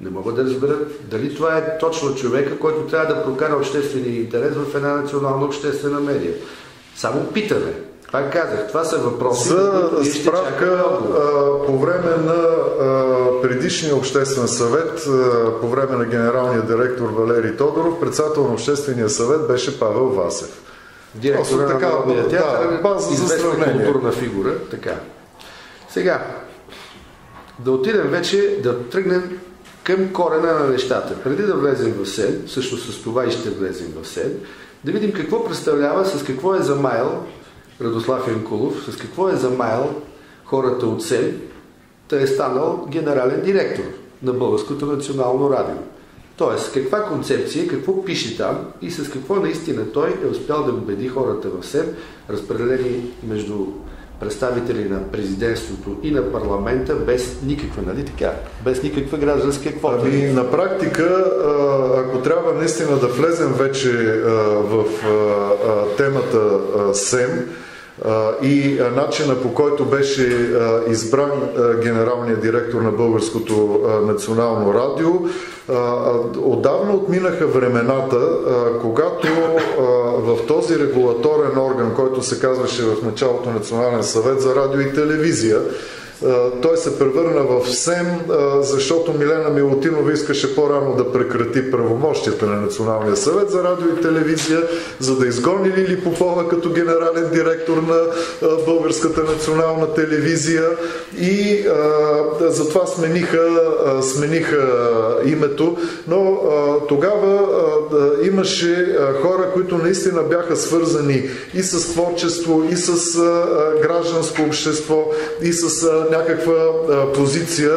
Не мога да разбера дали това е точно човека, който трябва да прокара обществения интерес в една национална обществена медия. Само питаме. Пак казах, това са въпроси. За справка, по време на предишния обществен съвет, по време на генералния директор Валерий Тодоров, председател на обществения съвет беше Павел Васев. Директор на Народния театър, известна културна фигура. Така. Сега, да отидем вече, да тръгнем към корена на нещата. Преди да влезем в СЕМ, всъщност с това и ще влезем в СЕМ, да видим какво представлява, с какво е замаял Радослав Янкулов, с какво е замаял хората от СЕМ, да е станал генерален директор на Българското национално радио. Тоест, каква концепция, какво пише там и с какво наистина той е успял да убеди хората в СЕМ, разпределени между представители на президентството и на парламента без никаква, нали така, без никаква гражданска квота. На практика, ако трябва наистина да влезем вече в темата СЕМ и начина, по който беше избран генералният директор на Българското национално радио, отдавна отминаха времената, когато в този регулаторен орган, който се казваше в началото Национален съвет за радио и телевизия, той се превърна в СЕМ, защото Милена Милутинова искаше по-рано да прекрати правомощията на Националния съвет за радио и телевизия, за да изгони Лили Попова като генерален директор на Българската национална телевизия и затова смениха името, но тогава имаше хора, които наистина бяха свързани и с творчество, и с гражданско общество, и с някаква позиция.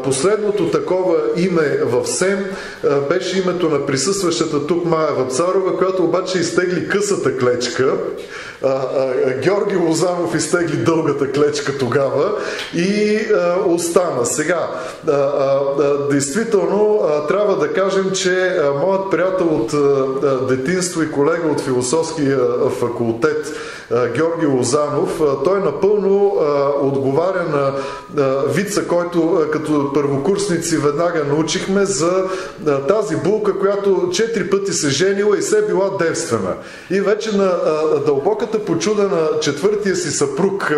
Последното такова име в СЕМ беше името на присъстващата тук Мая Вапцарова, която обаче изтегли късата клечка. Георги Лозанов изтегли дългата клечка тогава и остана. Сега, действително, трябва да кажем, че моят приятел от детинство и колега от философския факултет Георги Лозанов, той напълно отговаря на вица, който като първокурсници веднага научихме за тази булка, която 4 пъти се женила и се била девствена. И вече на дълбоката почуда на четвъртия си съпруг,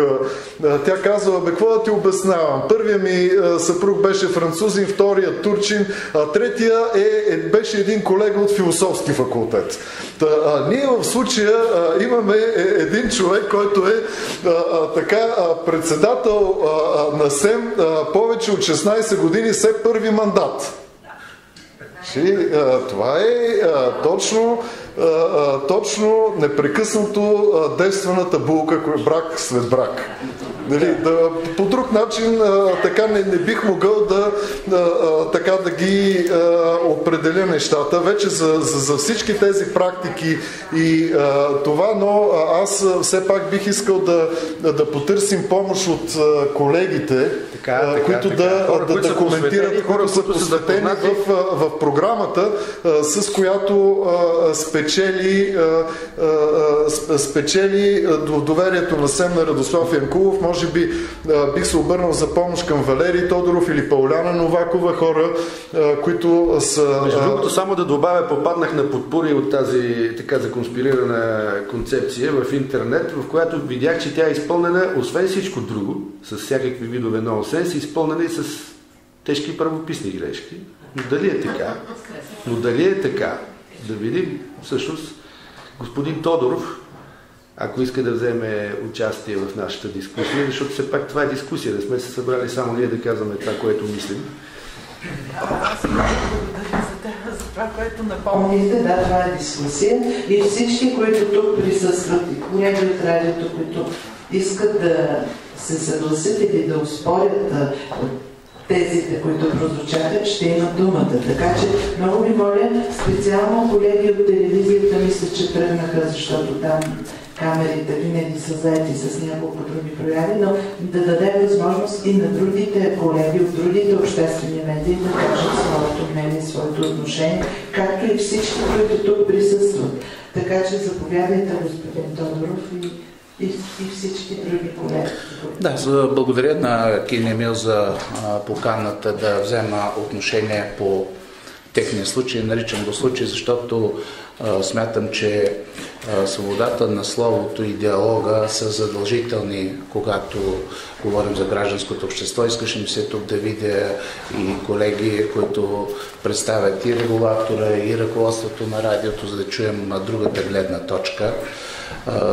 тя казва: бе, какво да ти обяснявам? Първият ми съпруг беше французин, втория турчин, а третия беше един колега от философски факултет. Ние в случая имаме един човек, който е председател на СЕМ повече от 16 години, все първи мандат. Това е точно непрекъснато действената булка, брак след брак. По друг начин така не бих могъл да ги определя нещата вече за всички тези практики и това, но аз все пак бих искал да потърсим помощ от колегите, които да коментират, които са посветени в програмата, с която спечели доверието на СЕМ на Радослав Янкулов. Може би бих се обърнал за помощ към Валерий Тодоров или Пауляна Новакова, хора, които са... Между другото, само да добавя, попаднах на подпури от тази така законспирирана концепция в интернет, в която видях, че тя е изпълнена, освен всичко друго, с всякакви видове нонсенс, изпълнена и с тежки правописни грешки. Но дали е така, да видим всъщност господин Тодоров, ако иска да вземе участие в нашата дискусия, защото все пак това е дискусия, да сме се събрали само ние да казваме това, което мислим. Аз благодаря за това, което напомнихте. Да, това е дискусия. И всички, които тук присъстват, и колеги от радиото, които искат да се съгласят или да успорят тезите, които прозвучаха, ще имат думата. Така че много ви моля, специално колеги от телевизията мисля, че тръгнаха, защото там камерите винаги са заети с няколко други прояви, но да даде възможност и на другите колеги от другите обществени медии да кажат своето мнение, своето отношение, както и всички, които тук присъстват. Така че заповядайте, господин Тодоров, и всички други колеги. Да, благодаря на Кин Емил за поканата да взема отношение по техния случай. Наричам го случай, защото смятам, че свободата на словото и диалога са задължителни, когато говорим за гражданското общество. Искаше ми се тук да видя и колеги, които представят и регулатора, и ръководството на радиото, за да чуем другата гледна точка.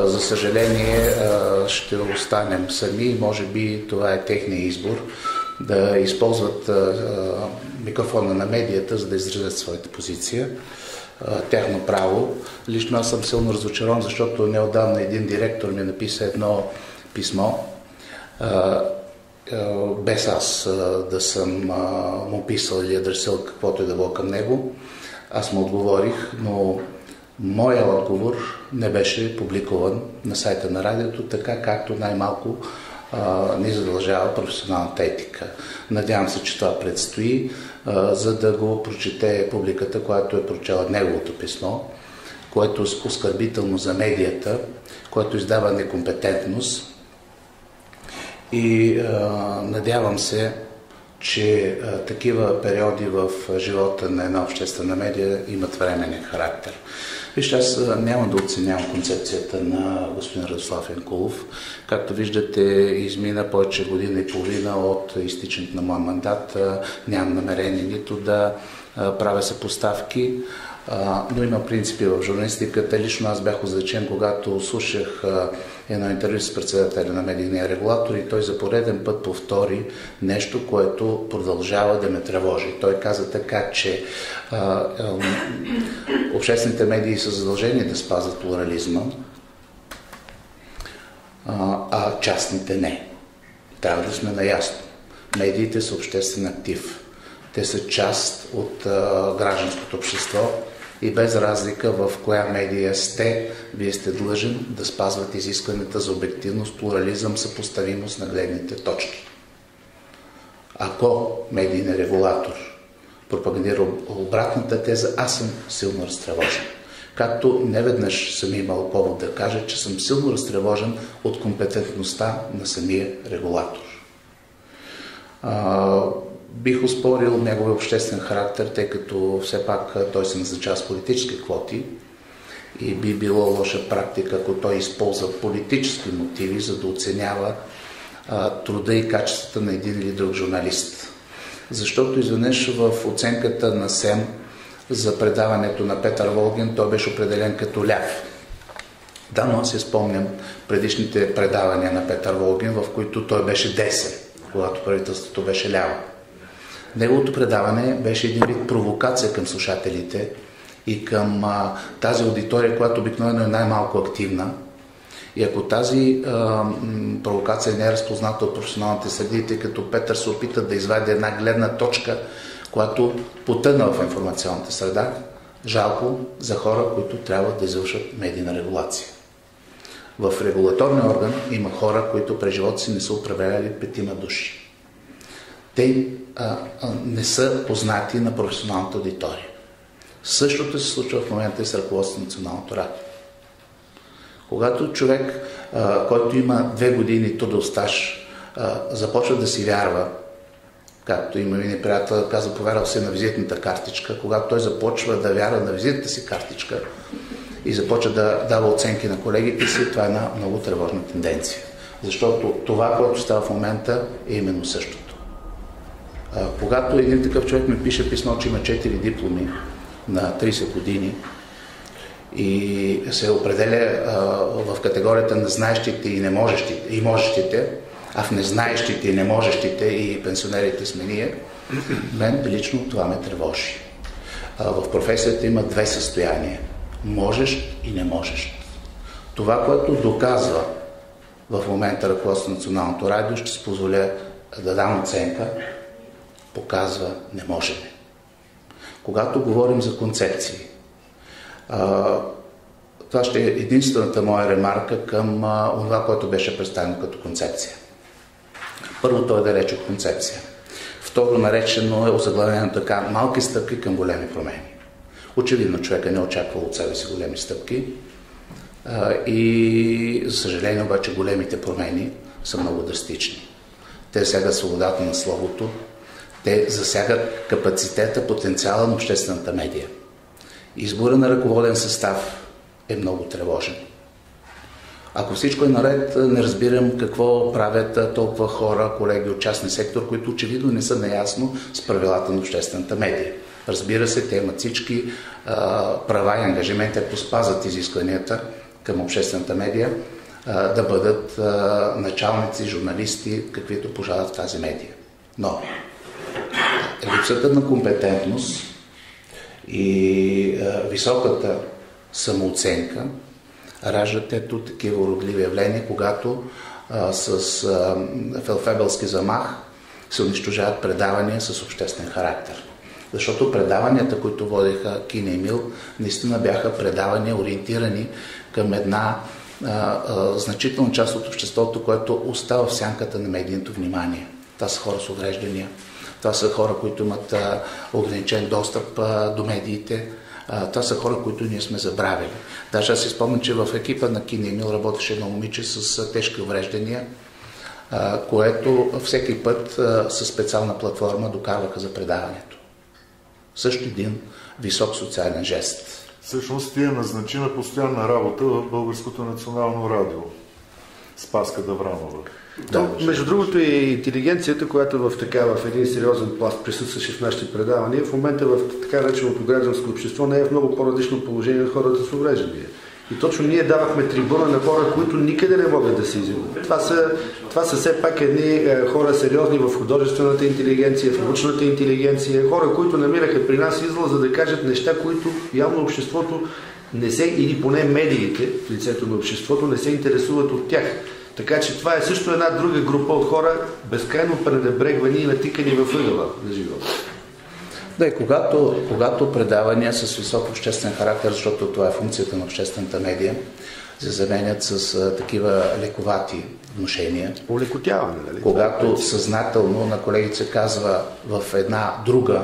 За съжаление ще останем сами, може би това е техния избор, да използват микрофона на медията, за да изразят своята позиция. Тяхно право. Лично аз съм силно разочарован, защото неотдавна един директор ми написа едно писмо, без аз да съм му писал или адресил каквото и да било към него. Аз му отговорих, но моя отговор не беше публикуван на сайта на радиото, така както най-малко ни задължава професионалната етика. Надявам се, че това предстои, за да го прочете публиката, която е прочела неговото писмо, което е оскърбително за медията, което издава некомпетентност. И надявам се, че такива периоди в живота на една обществена медия имат временен характер. Вижте, аз няма да оценявам концепцията на господин Радослав Янкулов. Както виждате, измина повече година и половина от изтичането на моя мандат. Нямам намерение нито да правя съпоставки, но има принципи в журналистиката. Лично аз бях озадачен, когато слушах едно интервю с председателя на медийния регулатор и той за пореден път повтори нещо, което продължава да ме тревожи. Той каза така, че обществените медии са задължени да спазват плурализма, а частните не. Трябва да сме наясно. Медиите са обществен актив. Те са част от гражданското общество и без разлика в коя медия сте, вие сте длъжен да спазвате изискванията за обективност, плурализъм, съпоставимост на гледните точки. Ако медийният регулатор пропагандира обратната теза, аз съм силно разтревожен. Както неведнъж съм имал повод да кажа, че съм силно разтревожен от компетентността на самия регулатор. Бих оспорил неговия обществен характер, тъй като все пак той се назначава с политически квоти и би било лоша практика, ако той използва политически мотиви, за да оценява труда и качествата на един или друг журналист. Защото изведнъж в оценката на СЕМ за предаването на Петър Волгин той беше определен като ляв. Да, но аз си спомням предишните предавания на Петър Волгин, в които той беше десен, когато правителството беше ляво. Неговото предаване беше един вид провокация към слушателите и към тази аудитория, която обикновено е най-малко активна. И ако тази провокация не е разпозната от професионалните среди, тъй като Петър се опита да извади една гледна точка, която потъна в информационната среда, жалко за хора, които трябва да извършат медийна регулация. В регулаторния орган има хора, които през живота си не са управлявали 5 души. Те не са познати на професионалната аудитория. Същото се случва в момента и с ръководството на Националното радио. Когато човек, който има 2 години трудов стаж, започва да си вярва, както има един приятел, каза, повярвал се на визитната картичка, когато той започва да вярва на визитната си картичка и започва да дава оценки на колегите си, това е една много тревожна тенденция. Защото това, което става в момента, е именно същото. Когато един такъв човек ми пише писмо, че има 4 дипломи на 30 години и се определя в категорията на знаещите и можещите, а в незнаещите и неможещите и пенсионерите сме ние, мен лично това ме тревожи. В професията има две състояния – можещ и неможещ. Това, което доказва в момента ръководството на Националното радио, ще се позволя да дам оценка, показва не можем. Когато говорим за концепции, това ще е единствената моя ремарка към това, което беше представено като концепция. Първо, той е далеч от концепция. Второ, наречено е озаглавено така малки стъпки към големи промени. Очевидно, човека не очаква от себе си големи стъпки и, за съжаление, обаче големите промени са много драстични. Те засягат свободата на словото, те засягат капацитета, потенциала на обществената медия. Избора на ръководен състав е много тревожен. Ако всичко е наред, не разбирам какво правят толкова хора, колеги от частния сектор, които очевидно не са наясно с правилата на обществената медия. Разбира се, те имат всички права и ангажименти, ако спазват изискванията към обществената медия, да бъдат началници, журналисти, каквито пожелават в тази медия. Но липсата на компетентност и високата самооценка раждат ето такива уродливи явления, когато с фелфебелски замах се унищожават предавания с обществен характер. Защото предаванията, които водеха Кин и Емил, наистина бяха предавания ориентирани към една значителна част от обществото, което остава в сянката на медийното внимание. Това са хора с увреждания, това са хора, които имат ограничен достъп до медиите, това са хора, които ние сме забравили. Даже аз си спомням, че в екипа на Кин и Емил работеше едно момиче с тежки увреждания, което всеки път със специална платформа докарваха за предаването. Също един висок социален жест. Всъщност ти е назначи на постоянна работа в Българското национално радио. Спаска Давранова. Да, между другото и интелигенцията, която в един сериозен пласт присъстваше в нашите предавания, в момента в така нареченото гражданско общество не е в много по-различно положение от хората с увреждания. И точно ние давахме трибуна на хора, които никъде не могат да се изявят. Това са все пак едни хора сериозни в художествената интелигенция, в научната интелигенция, хора, които намираха при нас излъз, за да кажат неща, които явно обществото не се, или поне медиите в лицето на обществото не се интересуват от тях. Така че това е също една друга група от хора, безкрайно пренебрегвани и натикани във ъгъла на живота. Да, и когато предавания с висок обществен характер, защото това е функцията на обществената медия, се заменят с такива лековати внушения. Олекотяване, нали? Когато съзнателно на колегите се казва в една друга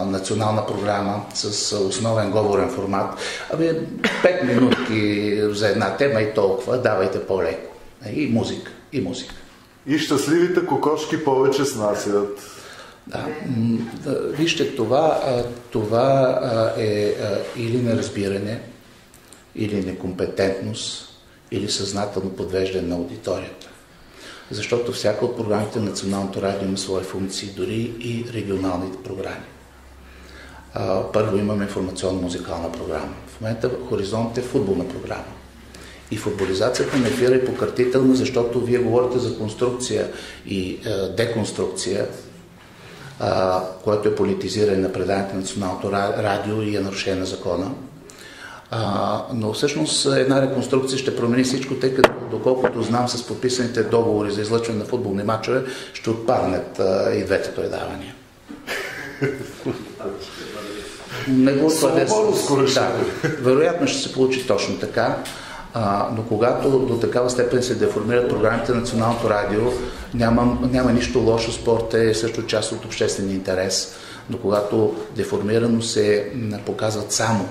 национална програма с основен говорен формат, 5 минутки за една тема и толкова, давайте по-леко. И музика, и музика. И щастливите кокошки повече снасят. Да. Вижте, това е или неразбиране, или некомпетентност, или съзнателно подвеждане на аудиторията. Защото всяка от програмите на Националното радио има свои функции, дори и регионалните програми. Първо имаме информационно-музикална програма. В момента Хоризонт е футболна програма. И футболизацията на ефира е пократителна, защото вие говорите за конструкция и деконструкция, което е политизиране на преданието на Националното радио и е нарушение на закона. Но всъщност една реконструкция ще промени всичко, тъй като, доколкото знам, с подписаните договори за излъчване на футболни мачове ще отпаднат и двете предавания. Вероятно ще се получи точно така, но когато до такава степен се деформират програмите на Националното радио, няма нищо лошо, спорт е също част от обществения интерес, но когато деформирано се показват само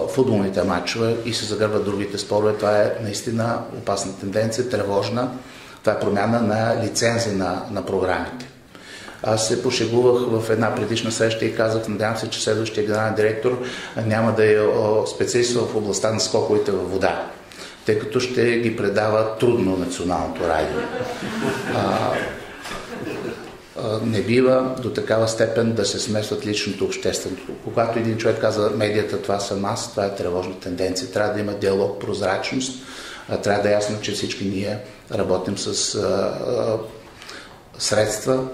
футболните матчове и се загърбват другите спорове, това е наистина опасна тенденция, тревожна. Това е промяна на лицензи на програмите. Аз се пошегувах в една предишна среща и казах, надявам се, че следващия генерален директор няма да е специалист в областта на скоковете във вода, тъй като ще ги предава трудно Националното радио. не бива до такава степен да се смесват личното общественото. Когато един човек казва медията, това съм аз, това е тревожна тенденция. Трябва да има диалог, прозрачност. Трябва да е ясно, че всички ние работим с средства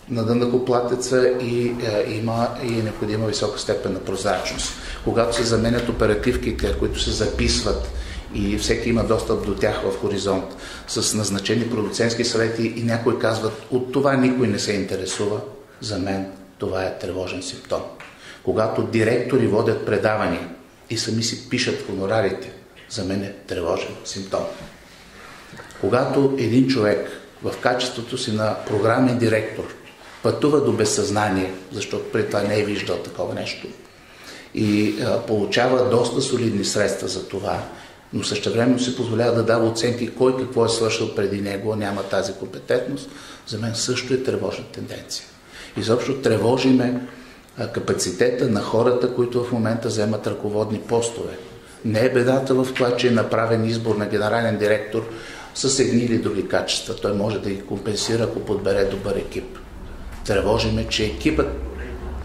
на данъкоплатеца и има и необходима висока степен на прозрачност. Когато се заменят оперативките, които се записват и всеки има достъп до тях в хоризонт, с назначени продуцентски съвети и някои казват, от това никой не се интересува, за мен това е тревожен симптом. Когато директори водят предавания и сами си пишат хонорарите, за мен е тревожен симптом. Когато един човек в качеството си на програмен директор пътува до безсъзнание, защото преди това не е виждал такова нещо, и получава доста солидни средства за това, но същевременно си позволява да дава оценки кой какво е свършил преди него, няма тази компетентност, за мен също е тревожна тенденция. Изобщо тревожиме капацитета на хората, които в момента вземат ръководни постове. Не е бедата в това, че е направен избор на генерален директор с едни или други качества. Той може да ги компенсира, ако подбере добър екип. Тревожиме, че екипът,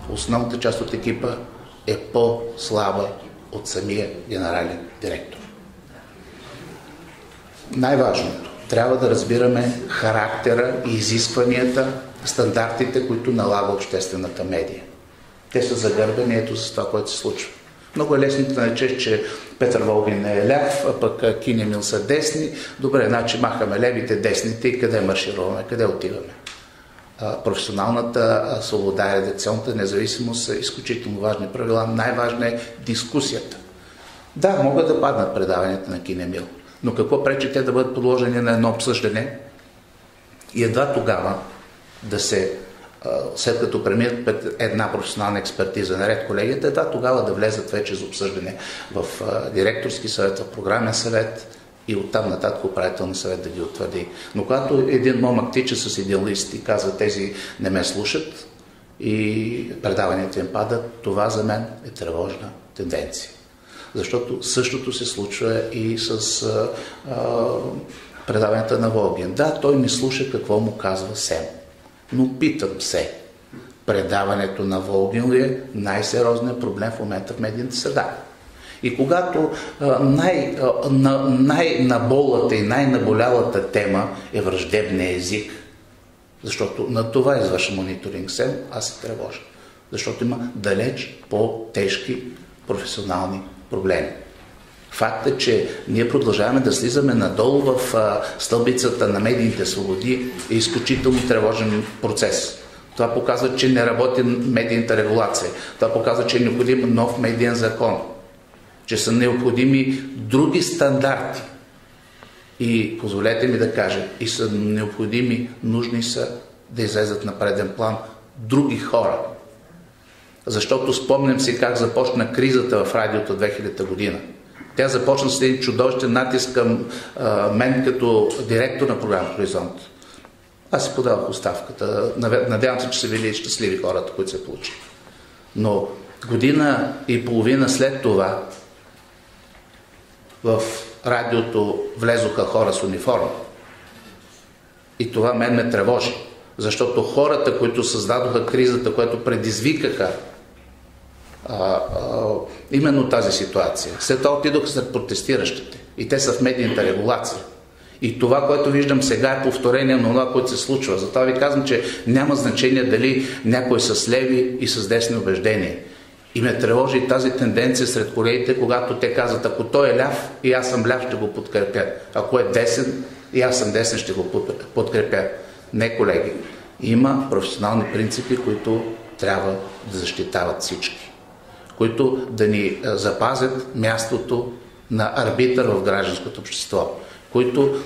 основната част от екипа е по-слаба от самия генерален директор. Най-важното, трябва да разбираме характера и изискванията, стандартите, които налага обществената медия. Те са загърбени ето с това, което се случва. Много е лесно да наречеш, че Петър Волгин е ляв, а пък Кин Емил са десни. Добре, значи махаме левите, десните и къде маршируваме, къде отиваме. Професионалната свобода и редакционната независимост са изключително важни правила. Най-важна е дискусията. Да, могат да паднат предаванията на Кин Емил, но какво пречи те да бъдат подложени на едно обсъждане и едва тогава да се, след като преминат пред една професионална експертиза наред колегията, едва тогава да влезат вече за обсъждане в директорски съвет, в програмен съвет и оттам нататък управителен съвет да ги утвърди. Но когато един момък тича с идеалист и казва, тези не ме слушат и предаванията им падат, това за мен е тревожна тенденция. Защото същото се случва и с предаванията на Волгин. Да, той не слуша какво му казва СЕМ. Но питам се, предаването на Волгин ли е най-сериозният проблем в момента в медийната среда? И когато най-наболата и най-наболялата тема е враждебния език, защото на това извършва мониторинг СЕМ, аз се тревожа. Защото има далеч по-тежки професионални проблеми. Фактът, че ние продължаваме да слизаме надолу в стълбицата на медийните свободи е изключително тревожен процес. Това показва, че не работи медийната регулация. Това показва, че е необходим нов медиен закон. Че са необходими други стандарти. И позволете ми да кажа, и са необходими, нужни са да излезат на преден план други хора. Защото спомням си как започна кризата в радиото 2000 година. Тя започна с един чудовищен натиск към мен като директор на програма Хоризонт. Аз си подавах оставката. Надявам се, че са били щастливи хората, които се получили. Но година и половина след това в радиото влезоха хора с униформа. И това мен ме тревожи. Защото хората, които създадоха кризата, които предизвикаха именно тази ситуация, след това отидоха сред протестиращите. И те са в медийната регулация. И това, което виждам сега е повторение на това, което се случва. Затова ви казвам, че няма значение дали някой с леви и с десни убеждения. И ме тревожи и тази тенденция сред колегите, когато те казват, ако той е ляв и аз съм ляв, ще го подкрепя. Ако е десен и аз съм десен, ще го подкрепя. Не, колеги. Има професионални принципи, които трябва да защитават всички. Които да ни запазят мястото на арбитър в гражданското общество. Които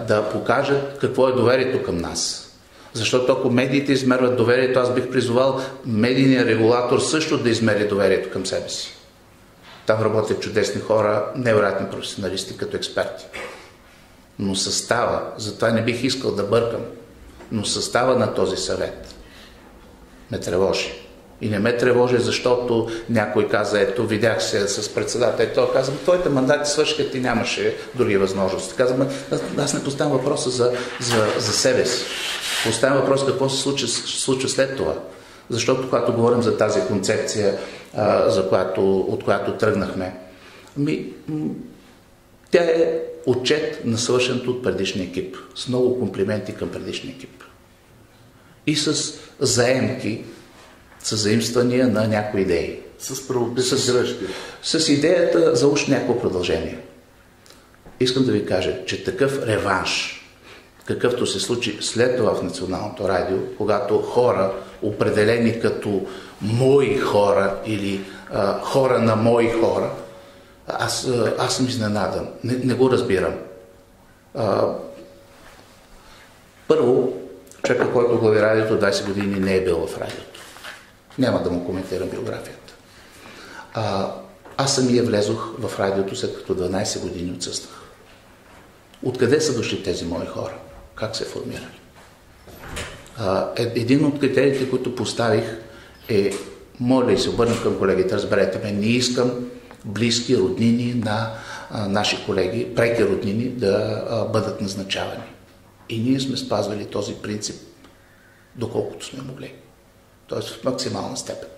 да покажат какво е доверието към нас. Защото ако медиите измерват доверието, аз бих призовал медийния регулатор също да измери доверието към себе си. Там работят чудесни хора, невероятни професионалисти като експерти. Но състава, затова не бих искал да бъркам, но състава на този съвет ме тревожи. И не ме тревожи, защото някой каза, ето, видях се с председател, той каза, твоите мандати свършиха, ти нямаше други възможности. Казваме, аз не поставям въпроса за себе си. Поставям въпрос какво се случва след това. Защото когато говорим за тази концепция, от която тръгнахме, тя е отчет на свършеното от предишния екип. С много комплименти към предишния екип. И с заемки, с заимствания на някои идеи. С правописни грешки. С идеята за уж някакво продължение. Искам да ви кажа, че такъв реванш, какъвто се случи след това в Националното радио, когато хора, определени като мои хора или хора на мои хора, аз съм изненадан. Не го разбирам. Първо, човека, който глави радиото 20 години не е бил в радиото. Няма да му коментирам биографията. Аз самия влезох в радиото, след като 12 години отсъствах. Откъде са дошли тези мои хора? Как се формирали? Един от критериите, които поставих е, моля и се обърнах към колегите, разберете ме, не искам близки роднини на наши колеги, преки роднини да бъдат назначавани. И ние сме спазвали този принцип, доколкото сме могли. Т.е. в максимална степен.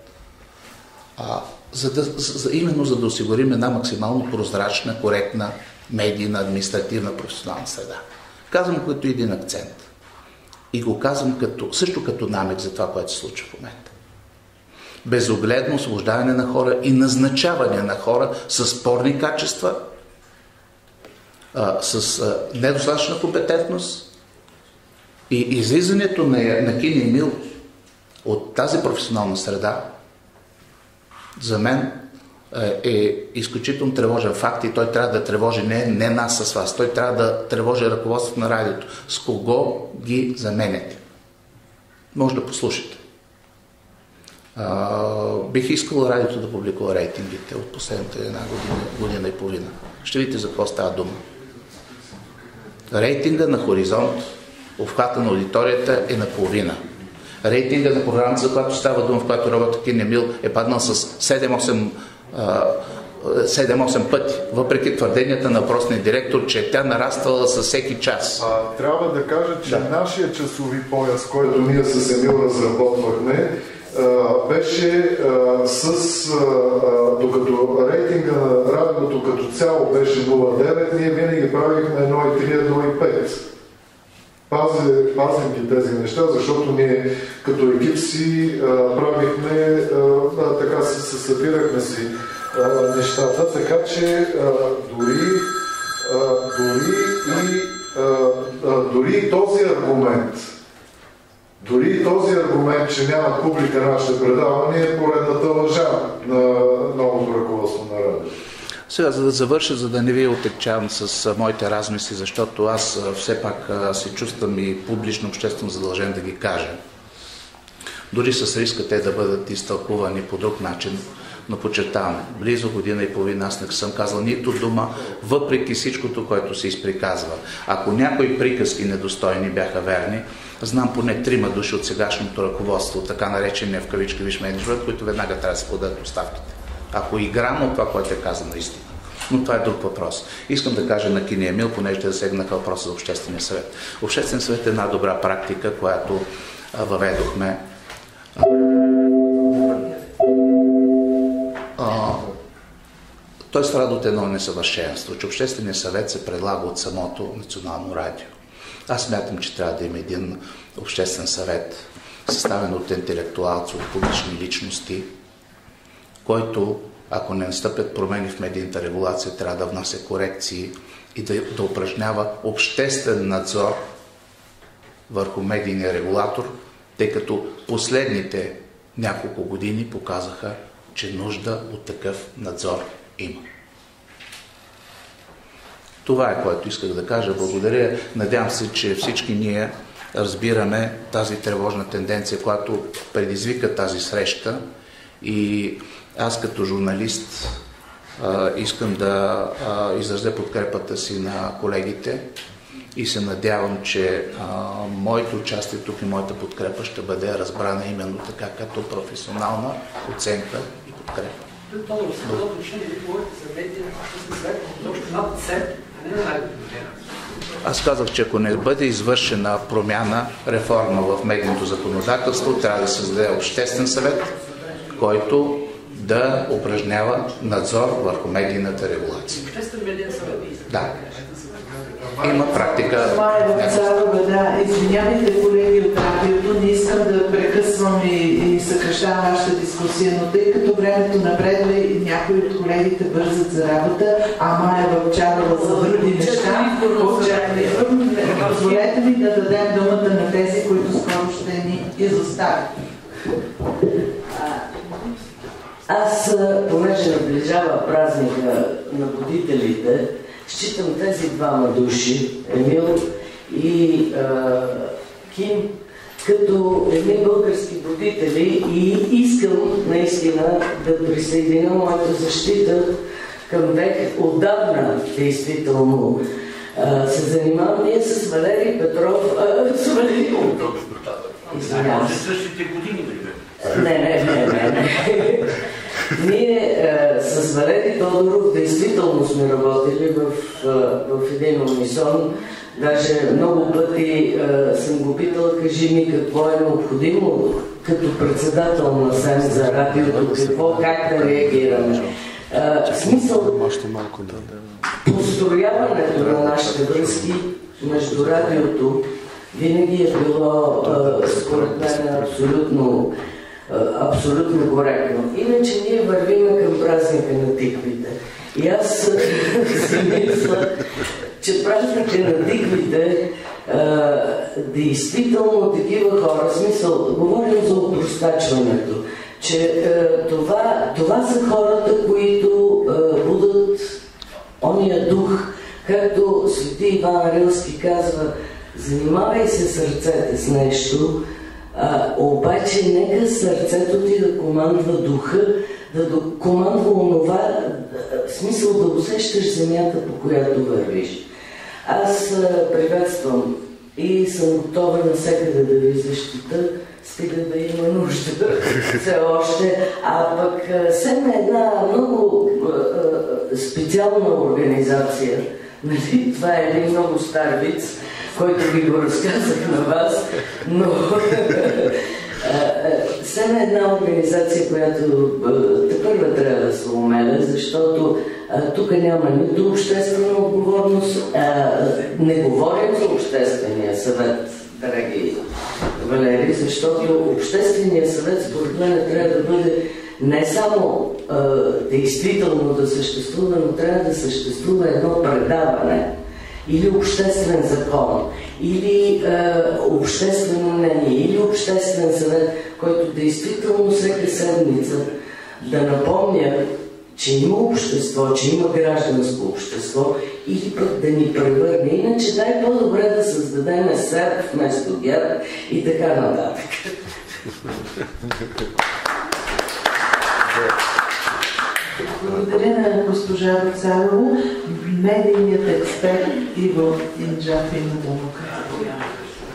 Именно за да осигурим една максимално прозрачна, коректна, медийна, административна, професионална среда. Казвам го като един акцент. И го казвам също като намек за това, което се случва в момента. Безогледно освобождаване на хора и назначаване на хора с спорни качества, с недостатъчна компетентност и излизането на Кини Емил от тази професионална среда за мен е изключително тревожен факт и той трябва да тревожи не нас с вас, той трябва да тревожи ръководството на радиото. С кого ги заменяте? Може да послушате. Бих искал радиото да публикува рейтингите от последната година и половина. Ще видите за какво става дума. Рейтинга на Хоризонт, обхвата на аудиторията е наполовина. Рейтинга на програмата, за която става дума, в която работи Кини Емил, е паднал с 7-8 пъти, въпреки твърденията на въпросния директор, че тя нараствала със всеки час. Трябва да кажа, че нашия часови пояс, който ние с Емил разработвахме, беше докато рейтинга на радиото като цяло беше 0,9, ние винаги правихме 1,3-1,5. Пазим ги тези неща, защото ние като екип си правихме, така се събирахме си нещата, така че дори този аргумент, че няма публика на нашите предавания, е поредната лъжа на новото ръководство на радиото. Сега, за да завърша, за да не ви отекчавам с моите размисли, защото аз все пак се чувствам и публично обществено задължен да ги кажа. Дори с риска те да бъдат изтълкувани по друг начин, но подчертавам, близо година и половина аз не съм казал нито дума, въпреки всичкото, което се изприказва. Ако някои приказки недостойни бяха верни, знам поне 3 души от сегашното ръководство, така наречения в кавички висш мениджмънт, които веднага трябва да се подадат оставките. Ако и грам от това, което е казано наистина. Но това е друг въпрос. Искам да кажа на Кини Емил, понеже да засегнаха въпроса за Обществения съвет. Обществен съвет е една добра практика, която въведохме. Той страда от едно несъвършенство, че Общественият съвет се предлага от самото Национално радио. Аз смятам, че трябва да има един Обществен съвет, съставен от интелектуалци, от публични личности, който, ако не настъпят промени в медийната регулация, трябва да внася корекции и да упражнява обществен надзор върху медийния регулатор, тъй като последните няколко години показаха, че нужда от такъв надзор има. Това е, което исках да кажа. Благодаря. Надявам се, че всички ние разбираме тази тревожна тенденция, която предизвика тази среща. И аз като журналист искам да изразя подкрепата си на колегите и се надявам, че моето участие тук и моята подкрепа ще бъде разбрана именно така, като професионална оценка и подкрепа. Аз казах, че ако не бъде извършена промяна, реформа в медийното законодателство, трябва да създаде обществен съвет, който да упражнява надзор върху медийната регулация. Да. Има практика. Да, извинявайте, колеги от радиото, не искам да прекъсвам и съкращавам вашата дискусия, но тъй като времето напредва и някои от колегите бързат за работа, а Мая Вълчарова за други неща, позволете ми да дадем думата на тези, които скоро ще ни изоставят. Аз, понеже наближава празника на будителите, считам тези двама души, Емил и Ким, като едни български будители и искам наистина да присъединя моята защита към тях. Отдавна, действително, се занимавам ние с Валерий Петров, с Валерий Петров. Извинявам се. Същите години, Не. Ние с Валерий Тодоров действително сме работили в един унисон. Даже много пъти съм го питала, кажи ми какво е необходимо като председател на СЕМ за радиото, как да реагираме. Смисъл, построяването на нашите връзки между радиото винаги е било, според мен, абсолютно коректно. Иначе ние вървиме към празника на тиквите. И аз си мисля, че празника на тиквите действително такива хора, смисъл, говорим за опростачването, че това са хората, които будат ония дух, както свети Иван Рилски казва, занимавай се сърцете с нещо, обаче нека сърцето ти да командва духа, да командва онова, смисъл да усещаш земята, по която вървиш. Аз приветствам и съм готова навсякъде да ви защита, стига да има нужда все още. А пък СЕМ е една много специална организация. Нали? Това е един много стар виц, който ви го разказах на вас, но СЕМ е една организация, която тепърва трябва да се умеля, защото тук няма нито обществена отговорност, не говорим за Обществения съвет, драги Валери, защото Обществения съвет според мен трябва да бъде не само действително да съществува, но трябва да съществува едно предаване или обществен закон, или обществено мнение, или обществен съвет, който действително всяка седмица да напомня, че има общество, че има гражданско общество, или пък да ни превърне. Иначе дай по-добре да създадем СЕР вместо ГЕРБ и така нататък. Благодаря на госпожа Вацарова, медийният експерт Иво Инджаф има думата.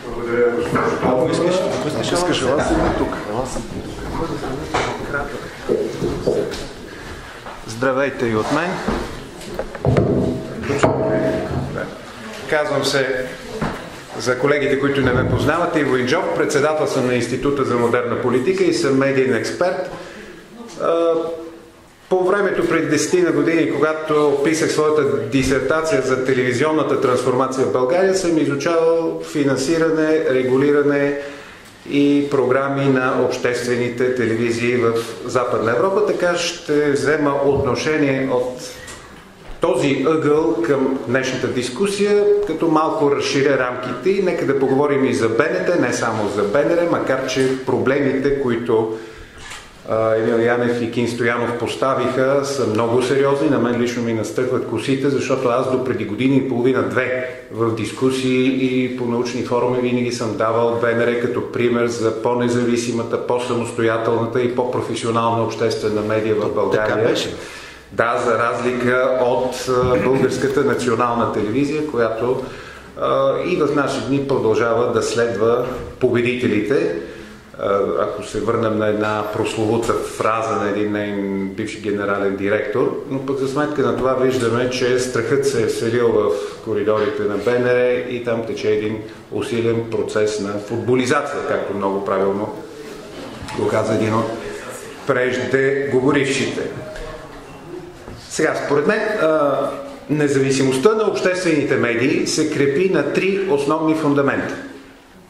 Благодаря, госпожо. Искаш ела си тук? Здравейте и от мен. Казвам се, за колегите, които не ме познават, Иво Инджов, председател съм на Института за модерна политика и съм медиен експерт. По времето преди 10 години, когато писах своята дисертация за телевизионната трансформация в България, съм изучавал финансиране, регулиране и програми на обществените телевизии в Западна Европа. Така ще взема отношение от този ъгъл към днешната дискусия, като малко разширя рамките и нека да поговорим и за БНТ, не само за БНР, макар че проблемите, които Емил Янев и Кин Стоянов поставиха, са много сериозни. На мен лично ми настръхват косите, защото аз до преди години и половина-две в дискусии и по научни форуми винаги съм давал БНР като пример за по-независимата, по-самостоятелната и по-професионална обществена медия в България. Така беше. Да, за разлика от Българската национална телевизия, която и в наши дни продължава да следва победителите. Ако се върнем на една прословута фраза на един нейн бивш генерален директор, но пък за сметка на това виждаме, че страхът се е вселил в коридорите на БНР и там тече един усилен процес на футболизация, както много правилно го каза един от преждеговорившите. Сега, според мен, независимостта на обществените медии се крепи на три основни фундамента: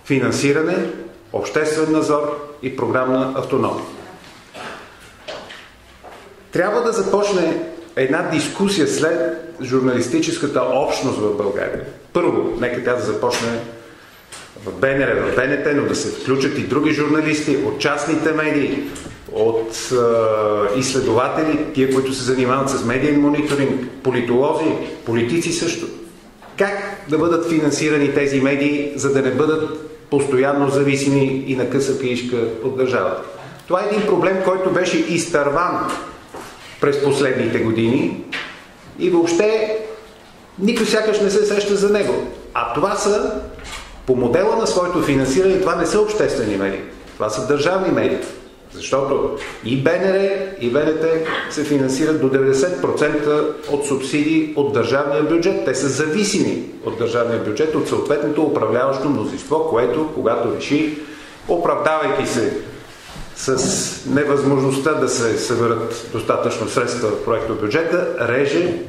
финансиране, обществен надзор и програмна автономия. Трябва да започне една дискусия след журналистическата общност в България. Първо, нека тя да започне в БНР, в БНТ, но да се включат и други журналисти от частните медии, от изследователи, тия, които се занимават с медиен мониторинг, политолози, политици също. Как да бъдат финансирани тези медии, за да не бъдат постоянно зависими и на къса каишка от държавата? Това е един проблем, който беше изтърван през последните години и въобще никой сякаш не се сеща за него. А това са, по модела на своето финансиране, това не са обществени медии, това са държавни медии. Защото и БНР, и БНТ се финансират до 90% от субсидии от държавния бюджет. Те са зависими от държавния бюджет, от съответното управляващо мнозинство, което, когато реши, оправдавайки се с невъзможността да се съберат достатъчно средства в проекта бюджета, реже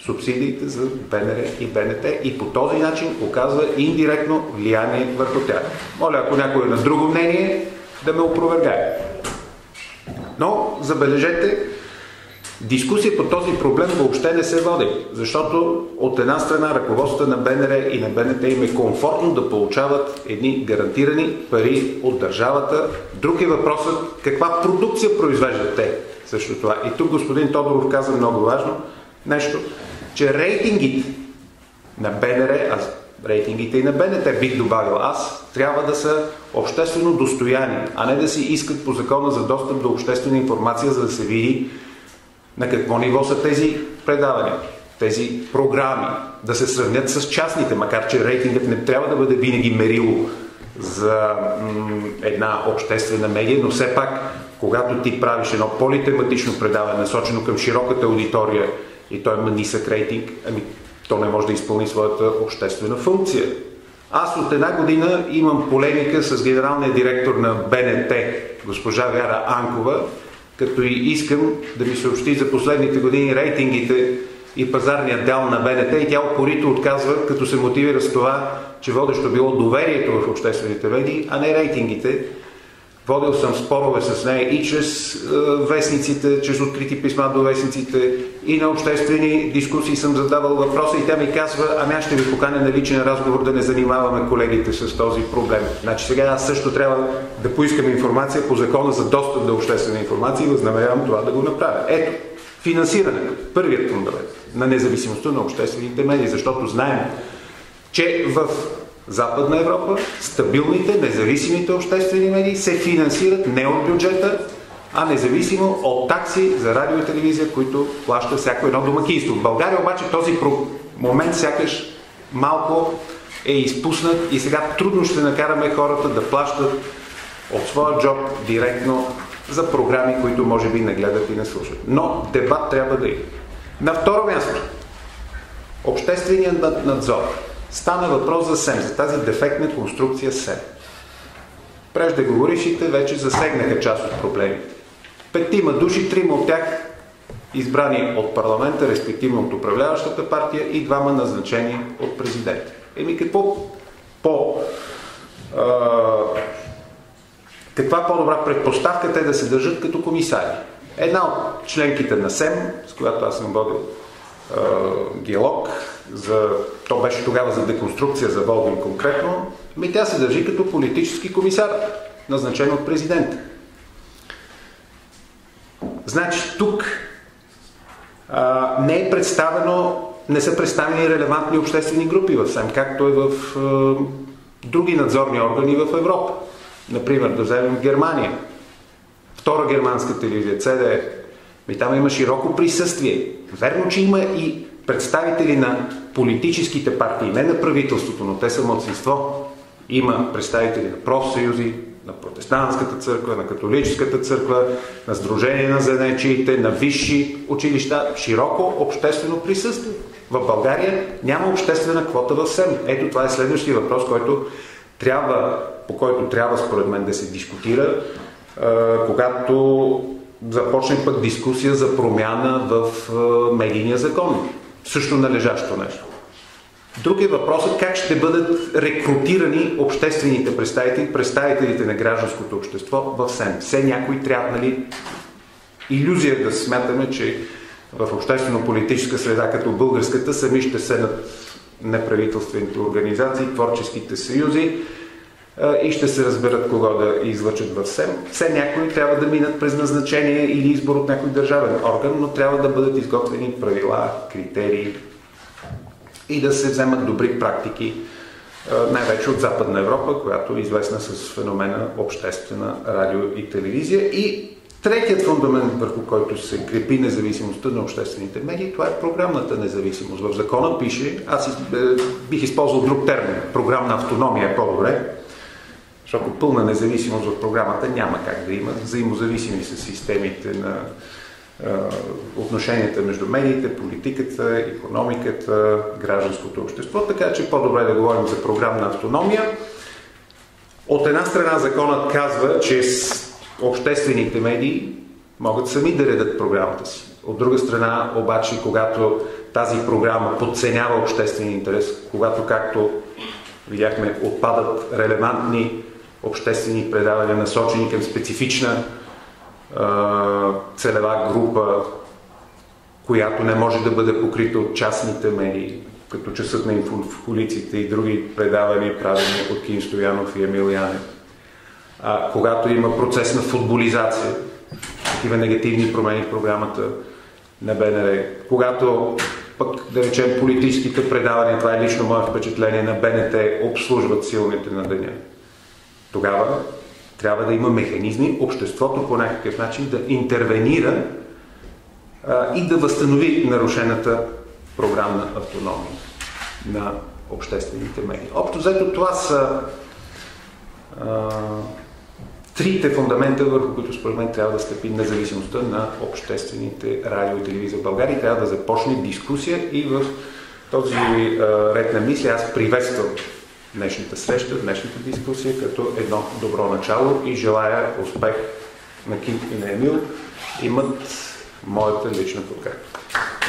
субсидиите за БНР и БНТ и по този начин оказва индиректно влияние върху тях. Моля, ако някой е на друго мнение, да ме опровергае. Но, забележете, дискусия по този проблем въобще не се води, защото от една страна ръководството на БНР и на БНТ им е комфортно да получават едни гарантирани пари от държавата. Друг е въпросът каква продукция произвеждат те също това. И тук господин Тодоров каза много важно нещо, че рейтингите на БНР, рейтингите и на БНТ, бих добавил аз, трябва да са обществено достояние, а не да си искат по закона за достъп до обществена информация, за да се види на какво ниво са тези предавания, тези програми, да се сравнят с частните, макар че рейтингът не трябва да бъде винаги мерило за една обществена медия, но все пак, когато ти правиш едно политематично предаване, насочено към широката аудитория и той има нисък рейтинг, то не може да изпълни своята обществена функция. Аз от една година имам полемика с генералния директор на БНТ, госпожа Вяра Анкова, като и искам да ми съобщи за последните години рейтингите и пазарния дял на БНТ и тя упорито отказва, като се мотивира с това, че водещо било доверието в обществените медии, а не рейтингите. Водил съм спорове с нея и чрез вестниците, чрез открити писма до вестниците и на обществени дискусии съм задавал въпроса и тя ми казва, ами аз ще ви поканя на личен разговор да не занимаваме колегите с този проблем. Значи сега аз също трябва да поискам информация по закона за достъп до обществена информация и възнамерявам това да го направя. Ето, финансирането, първият фундамент на независимостта на обществените медии, защото знаем, че в Западна Европа стабилните, независимите обществени медии се финансират не от бюджета, а независимо от такси за радио и телевизия, които плаща всяко едно домакинство. В България обаче този момент сякаш малко е изпуснат и сега трудно ще накараме хората да плащат от своя джоб директно за програми, които може би не гледат и не слушат. Но дебат трябва да има. На второ място, общественият надзор. Стана въпрос за СЕМ, за тази дефектна конструкция СЕМ. Преждеговорившите вече засегнаха част от проблемите. 5 души, 3 от тях избрани от парламента, респективно от управляващата партия и 2 назначени от президента. Какво каква по-добра предпоставка те да се държат като комисари? Една от членките на СЕМ, с която аз съм водил диалог, то беше тогава за деконструкция за Волгин конкретно, тя се държи като политически комисар, назначен от президента. Значи тук не са представени релевантни обществени групи в СЕМ, както е в други надзорни органи в Европа. Например, да вземем Германия. Втора германска телевизия, ЦДФ. Там има широко присъствие. Верно, че има и представители на политическите партии, не на правителството, но те са малцинство. Има представители на профсъюзи, на протестантската църква, на католическата църква, на сдружение на занечиите, на висши училища, широко обществено присъствие. В България няма обществена квота в СЕМ. Ето това е следващия въпрос, по който трябва според мен да се дискутира, когато започне пък дискусия за промяна в медийния закон. Също належащо нещо. Друг е въпросът как ще бъдат рекрутирани обществените представителите на гражданското общество в СЕМ. Все някой трябва, илюзия да смятаме, че в обществено-политическа среда като българската сами ще седнат неправителствените организации, творческите съюзи и ще се разберат кого да излъчат в СЕМ. Все някои трябва да минат през назначение или избор от някой държавен орган, но трябва да бъдат изготвени правила, критерии и да се вземат добри практики, най-вече от Западна Европа, която е известна с феномена обществена радио и телевизия. И третият фундамент, върху който се крепи независимостта на обществените медии, това е програмната независимост. В закона пише, аз бих използвал друг термин, програмна автономия е по-добре, защото пълна независимост в програмата няма как да има. Взаимозависими са системите на отношенията между медиите, политиката, икономиката, гражданското общество, така че по-добре да говорим за програмна автономия. От една страна законът казва, че обществените медии могат сами да редат програмата си. От друга страна, обаче, когато тази програма подценява обществен интерес, когато, както видяхме, отпадат релевантни обществени предавания, насочени към специфична целева група, която не може да бъде покрита от частните медии, като Часът на инфолиците и други предавания, правени от Ким Стоянов и Емил Янев. Когато има процес на футболизация, такива негативни промени в програмата на БНР, когато пък, да речем, политическите предавания, това е лично мое впечатление, на БНТ обслужват силните на деня, тогава трябва да има механизми, обществото по някакъв начин да интервенира и да възстанови нарушената програмна автономия на обществените медии. Общо взето това са трите фундамента, върху които според мен трябва да стъпи независимостта на обществените радио и телевизия в България. Трябва да започне дискусия и в този ред на мисли аз приветствам днешната среща, днешната дискусия като едно добро начало и желая успех на Ким и на Емил. Имат моята лична подкрепа.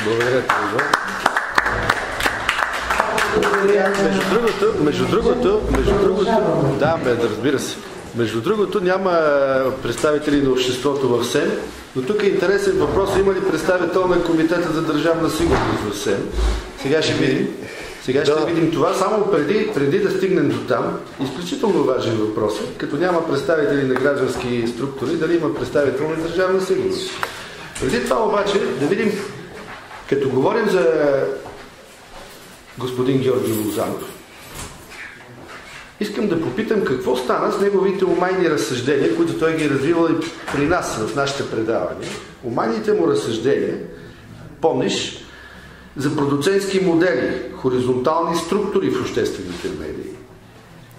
Благодаря ти, Между другото, да, разбира се. Между другото, няма представители на обществото в СЕМ, но тук е интересен въпрос, има ли представител на Комитета за държавна сигурност в СЕМ. Сега ще видим. Видим това. Само преди да стигнем до там, изключително важен въпрос, като няма представители на граждански структури, дали има представител на държавна сигурност. Преди това обаче да видим, като говорим за господин Георги Лозанов, искам да попитам какво стана с неговите омайни разсъждения, които той ги развива и при нас, в нашите предавания. Омайните му разсъждения, помниш, за продуцентски модели, хоризонтални структури в обществените медии,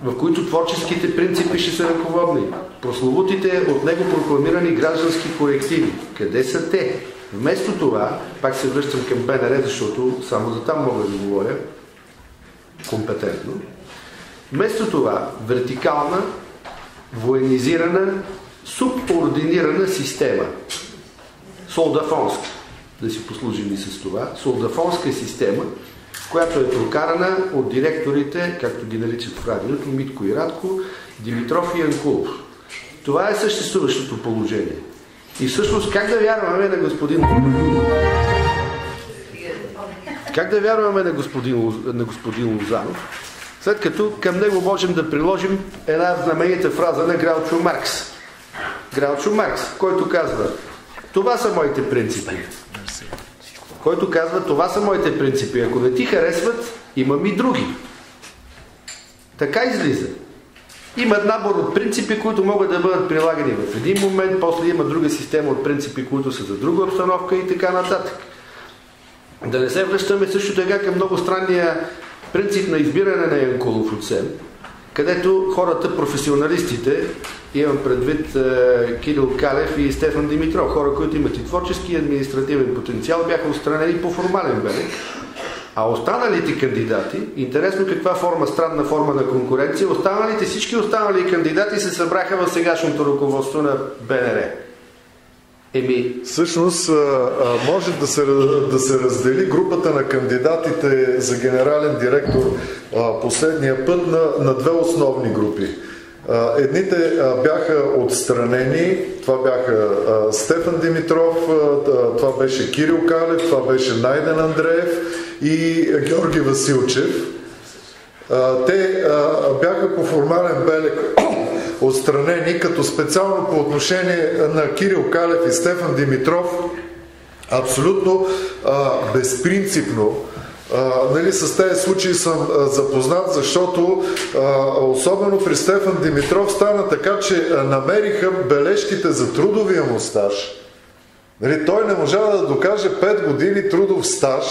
в които творческите принципи ще са ръководни. Прословутите от него прокламирани граждански корективи. Къде са те? Вместо това, пак се връщам към БНР, защото само за там мога да говоря компетентно. Вместо това, вертикална, военизирана, субординирана система. Солдафонска. Да си послужим и с това. Солдафонска система, която е прокарана от директорите, както ги наричат в радиото, Митко и Радко, Димитров и Янкулов. Това е съществуващото положение. И всъщност как да вярваме на господин Лозанов, след като към него можем да приложим една знаменита фраза на Граучо Маркс. Граучо Маркс, който казва: това са моите принципи. Ако не ти харесват, имам и други. Така излиза. Има набор от принципи, които могат да бъдат прилагани в един момент, после има друга система от принципи, които са за друга обстановка и така нататък. Да не се връщаме също така към много странния принцип на избиране на Янкулов от СЕМ, където хората, професионалистите, имам предвид Кирил Калев и Стефан Димитров, хора, които имат и творчески и административен потенциал, бяха отстранени по формален белег. А останалите кандидати, интересно каква странна форма на конкуренция, всички останали кандидати се събраха в сегашното ръководство на БНР. Всъщност може да се раздели групата на кандидатите за генерален директор последния път на две основни групи. Едните бяха отстранени, това бяха Стефан Димитров, това беше Кирил Калев, това беше Найден Андреев и Георги Василчев. Те бяха по формален белег отстранени, като специално по отношение на Кирил Калев и Стефан Димитров абсолютно безпринципно. С тези случаи съм запознат, защото особено при Стефан Димитров стана така, че намериха бележките за трудовия му стаж. Той не можа да докаже 5 години трудов стаж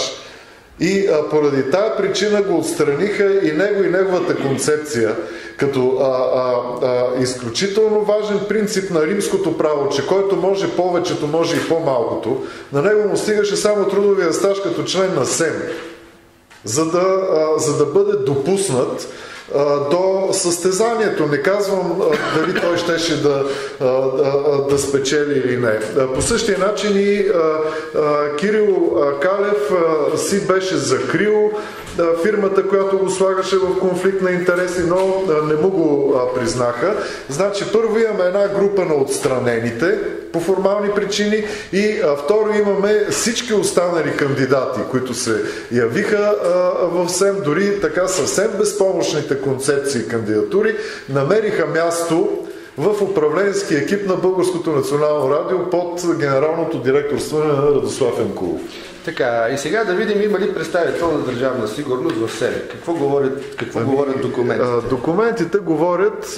и поради тая причина го отстраниха и него и неговата концепция, като изключително важен принцип на римското право, че който може повечето, може и по-малкото, на него му стигаше само трудовия стаж като член на СЕМ, за да бъде допуснат до състезанието. Не казвам дали той щеше да спечели или не. По същия начин и Кирил Калев си беше закрил фирмата, която го слагаше в конфликт на интереси, но не му го признаха. Значи първо имаме една група на отстранените по формални причини и второ имаме всички останали кандидати, които се явиха в СЕМ, дори така съвсем безпомощните концепции и кандидатури намериха място в управленски екип на Българското национално радио под генералното директорство на Радослав Янкулов. Така, и сега да видим има ли представител на Държавна сигурност в СЕМ. Какво говорят документите? Документите говорят,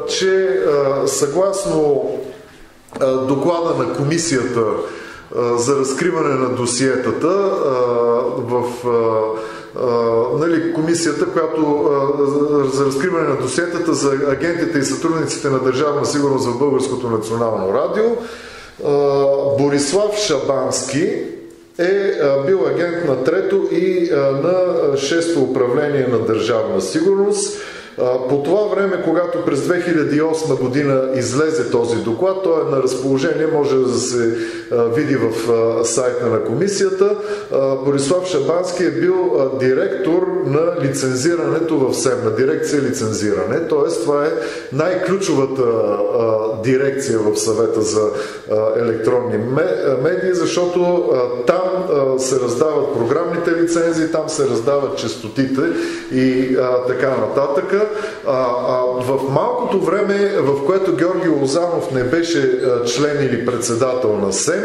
че съгласно доклада на комисията за разкриване на досиетата комисията, която за разкриване на досиетата за агентите и сътрудниците на Държавна сигурност в Българското национално радио, Борислав Шабански е бил агент на 3-то и на 6-то управление на Държавна сигурност. По това време, когато през 2008 година излезе този доклад, той е на разположение, може да се види в сайта на комисията. Борислав Шабански е бил директор на лицензирането в СЕМ, на дирекция лицензиране. Т.е. това е най-ключовата дирекция в съвета за електронни медии, защото там се раздават програмните лицензии, там се раздават честотите и така нататък. В малкото време, в което Георги Лозанов не беше член или председател на СЕМ,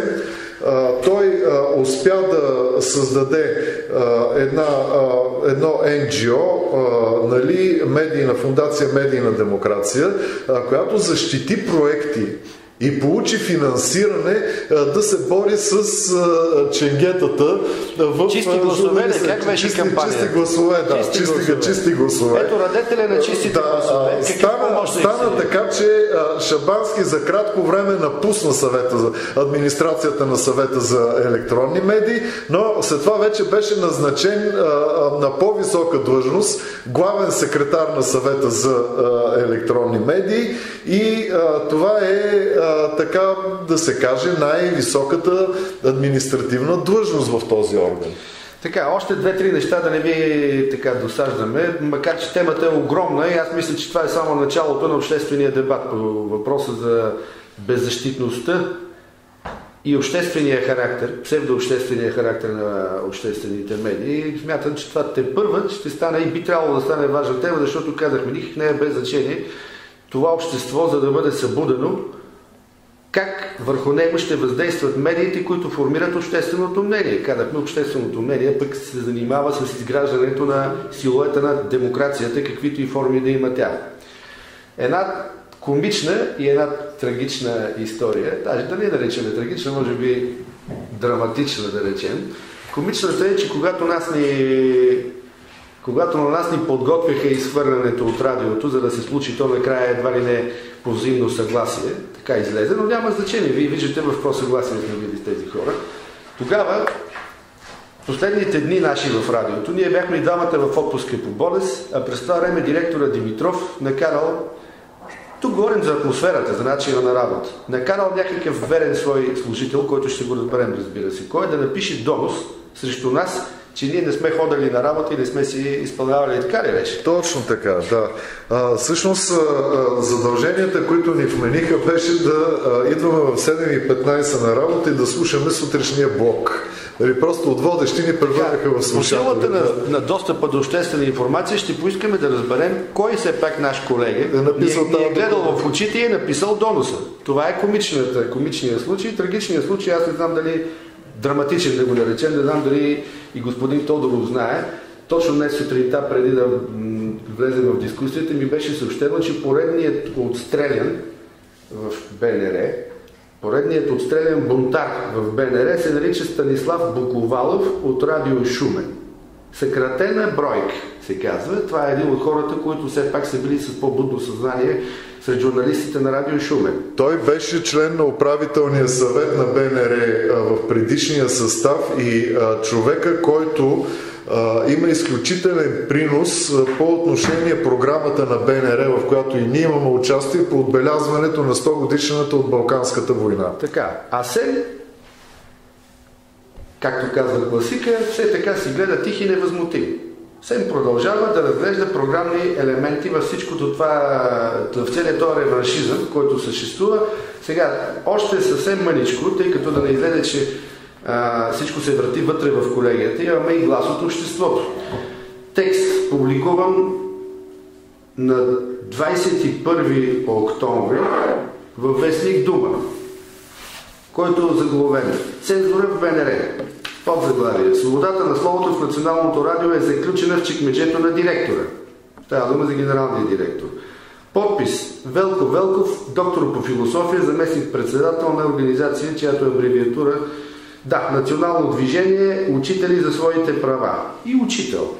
той успя да създаде едно NGO, медийна фундация Медийна демокрация, която защити проекти и получи финансиране да се бори с ченгетата в чисти гласове, как беше кампания? Чисти гласове, да, чисти гласове. Ето радетеля на чистите гласове. Стана така, че Шабански за кратко време напусна администрацията на съвета за електронни медии, но след това вече беше назначен на по-висока длъжност, главен секретар на съвета за електронни медии и това е така да се каже най-високата административна длъжност в този орган. Така, още 2-3 неща да не ви така досаждаме, макар че темата е огромна и аз мисля, че това е само началото на обществения дебат по въпроса за беззащитността и обществения характер, псевдообществения характер на обществените медии. Смятам, че това тепърва ще стане и би трябвало да стане важна тема, защото казахме, никак не е без значение това общество, за да бъде събудено, как върху него ще въздействат медиите, които формират общественото мнение. Казахме, общественото мнение пък се занимава с изграждането на силуета на демокрацията, каквито и форми да има тя. Една комична и една трагична история, даже да не наречем трагична, може би драматична да речем, Комичната е, че когато на нас ни подготвяха изхвърлянето от радиото, за да се случи то накрая едва ли не по взаимно съгласие, така излезе, но няма значение. Вие виждате в какво съгласие сме били с тези хора. Тогава, последните дни наши в радиото, ние бяхме и двамата в отпуска по болест, а през това време директора Димитров накарал, тук говорим за атмосферата, за начина на работа, накарал някакъв верен свой служител, който ще го разберем, разбира се, кой да напише донос срещу нас, че ние не сме ходили на работа и не сме си изпълнявали, така ли беше? Точно така, да. Всъщност задълженията, които ни вмениха, беше да идваме в 7:15 на работа и да слушаме сутрешния блок. Просто от водещи ни превърнаха в слушатели. По силата на достъпа до обществена информация ще поискаме да разберем кой все пак наш колега ни е гледал в очите и е написал доноса. Това е комичният случай. Трагичният случай, аз не знам дали драматичен да го наречем, не знам дали и господин Тодоров знае. Точно днес сутринта, преди да влезем в дискусията, ми беше съобщено, че поредният отстрелян в БНР, поредният отстрелян бунтар в БНР се нарича Станислав Буковалов от радио Шумен. Съкратена бройка се казва. Това е един от хората, които все пак са били с по-будно съзнание сред журналистите на радио Шумен. Той беше член на управителния съвет на БНР в предишния състав и човека, който има изключителен принос по отношение програмата на БНР, в която и ние имаме участие по отбелязването на 100 годишната от Балканската война. Така, а СЕМ, както казва класика, все така си гледа тих и невъзмутим. СЕМ продължава да разглежда програмни елементи във всичкото това, в целият този реваншизъм, който съществува. Сега, още съвсем мъничко, тъй като да не изгледа, че всичко се върти вътре в колегията, имаме и глас от обществото. Текст, публикуван на 21 октомври във вестник Дума, който е заглавен "Цензура в БНР". Под заглавие: "Свободата на словото в Националното радио е заключена в чекмеджето на директора". Става дума за генералния директор. Подпис: Велко Велков, доктор по философия, заместник-председател на организация, чиято абревиатура Национално движение "Учители за своите права". И учител.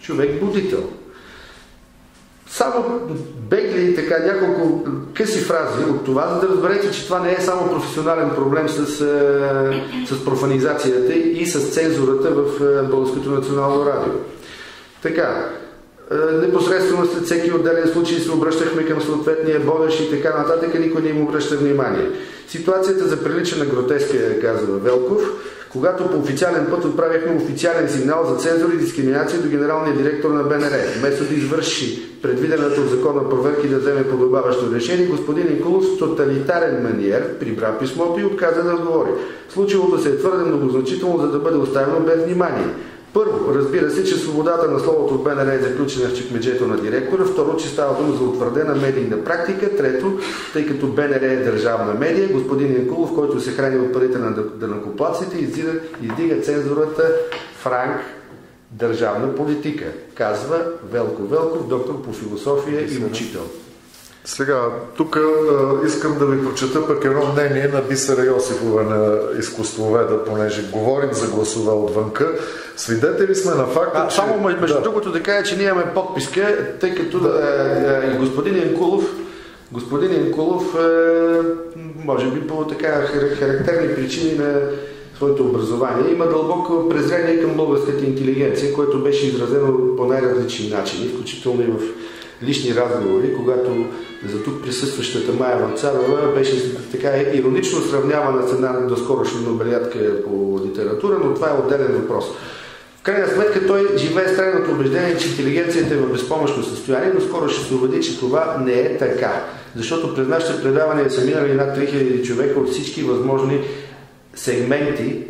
Човек-будител. Само бегли така няколко къси фрази от това, за да разберете, че това не е само професионален проблем с профанизацията и с цензурата в Българското национално радио. Така, непосредствено след всеки отделен случай се обръщахме към съответния водещ и така нататък, никой не им обръща внимание. Ситуацията заприлича на гротеска, казва Велков, когато по официален път отправяхме официален сигнал за цензура и дискриминация до генералния директор на БНР. Вместо да извърши предвидената от закона проверки да вземе подобаващо решение, господин Николов в тоталитарен маниер прибра писмото и отказа да отговори. Случилото се е твърде многозначително, за да бъде оставено без внимание. Първо, разбира се, че свободата на словото в БНР е заключена в чекмеджето на директора. Второ, че става дума за утвърдена медийна практика. Трето, тъй като БНР е държавна медия, господин Янкулов, който се храни от парите на данъкоплатците, издига цензурата в ранг държавна политика, казва Велко Велков, доктор по философия и учител. Сега, тук искам да ви прочета пък едно мнение на Бисера Йосифова на изкуствоведа, понеже говорим за гласове отвънка. Свидетели сме на факта, че... Само между другото да кажа, че ние имаме подписка, тъй като и господин Янкулов, може би по така характерни причини на своето образование, има дълбоко презрение към българската интелигенция, което беше изразено по най-различни начини, включително и в лични разговори, когато за тук присъстващата Мая Ванцарова беше така иронично сравнявана с една доскорошна нобелиатка по литература, но това е отделен въпрос. В крайна сметка той живее с трайното убеждение, че интелигенцията е в безпомощно състояние, но скоро ще се убеди, че това не е така. Защото през нашите предавания са минали над 3000 човека от всички възможни сегменти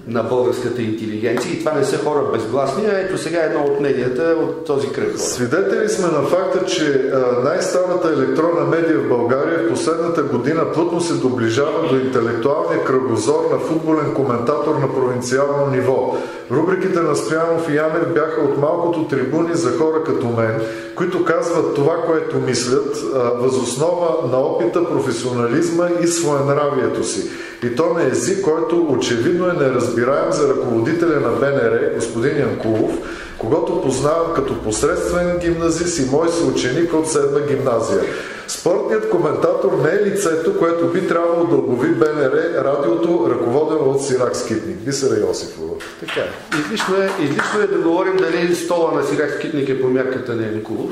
на българската интелигенция и това не са хора безгласни, а ето сега едно от мненията от този кръг хора. Свидетели сме на факта, че най-старата електронна медия в България в последната година плътно се доближава до интелектуалния кръгозор на футболен коментатор на провинциално ниво. Рубриките на Стоянов и Янев бяха от малкото трибуни за хора като мен, които казват това, което мислят, възоснова на опита, професионализма и своенравието си. И то на език, който очевидно е неразбираем за ръководителя на БНР, господин Янкулов, когато познавам като посредствен гимназист и мой съученик от 7-ма гимназия. Спортният коментатор не е лицето, което би трябвало да оглави БНР, радиото, ръководено от Сирак Скитник. Бисера Йосифова. Така е. Излишно е да говорим дали стола на Сирак Скитник е по мярката на Николов,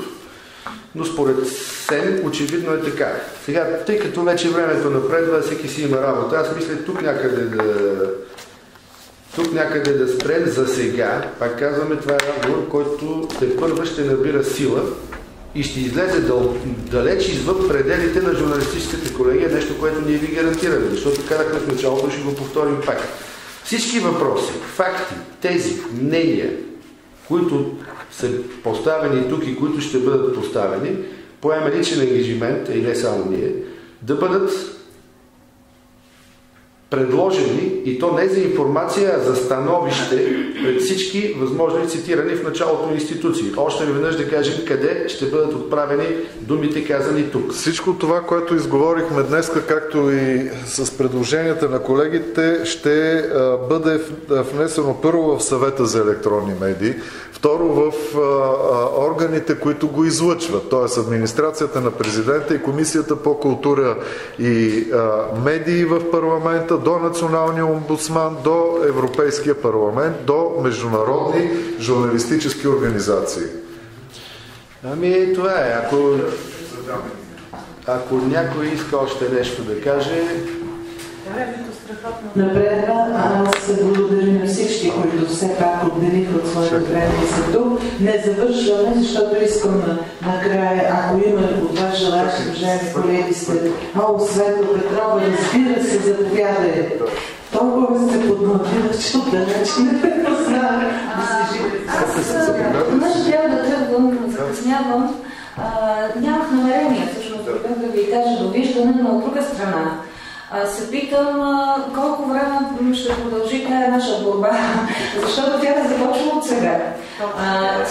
но според СЕН очевидно е така. Сега, тъй като вече времето напредва, всеки си има работа, аз мисля тук някъде да спрем за сега. Пак казваме, това е разговор, който тепърва ще набира сила и ще излезе далеч извън пределите на журналистическата колегия, нещо, което ние ви гарантираме, защото казахме в началото, ще го повторим пак. Всички въпроси, факти, тези, мнения, които са поставени тук и които ще бъдат поставени, поеме личен ангажимент, и не само ние, да бъдат предложени, и то не за информация, а за становище пред всички възможни цитирани в началото институции. Още веднъж да кажем къде ще бъдат отправени думите казани тук. Всичко това, което изговорихме днес, както и с предложенията на колегите, ще бъде внесено първо в Съвета за електронни медии, второ в органите, които го излъчват, т.е. администрацията на президента и Комисията по култура и медии в парламента, до Националния омбудсман, до Европейския парламент, до международни журналистически организации. Ами това е. Ако някой иска още нещо да каже... Напредва, аз благодаря на всички, които все пак отделиха от своето време и са тук. Не завършваме, защото искам накрая, ако има от вас желащи, уважаеми колеги, сте Светла Петрова, разбира се, заповядай. Толкова се подмотвила, че отдалеч не познава да се живе. Аз трябва да тръгвам, закъснявам. Нямах намерение, всъщност, да ви кажа довиждане, но от друга страна. Се питам колко време ще продължи тая наша борба, защото тя не започва от сега.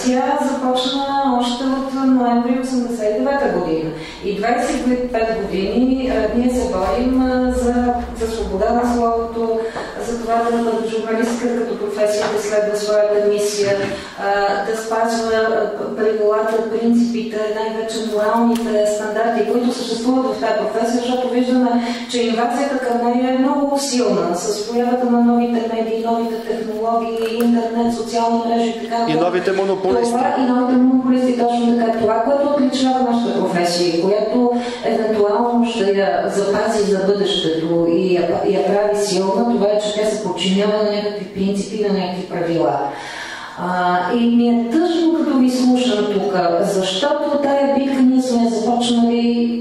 Тя започна още от ноември 1989 година. И 25 години ние се борим за свобода на словото, за това да журналистика като професия да следва своята мисия, да спазва правилата, принципите, най-вече моралните стандарти, които съществуват в тази професия, защото виждаме, че инвазията към нея е много силна, с появата на новите медии, новите технологии, интернет, социални мрежи и така. И новите монополисти. И новите монополисти, точно така. Това, което отличава нашата професия, която евентуално ще я запази за бъдещето и я прави силна, това е, че тя се подчинява на някакви принципи, на някакви правила. И ми е тъжно, като ви слушам тук, защото тая битка ние сме започнали.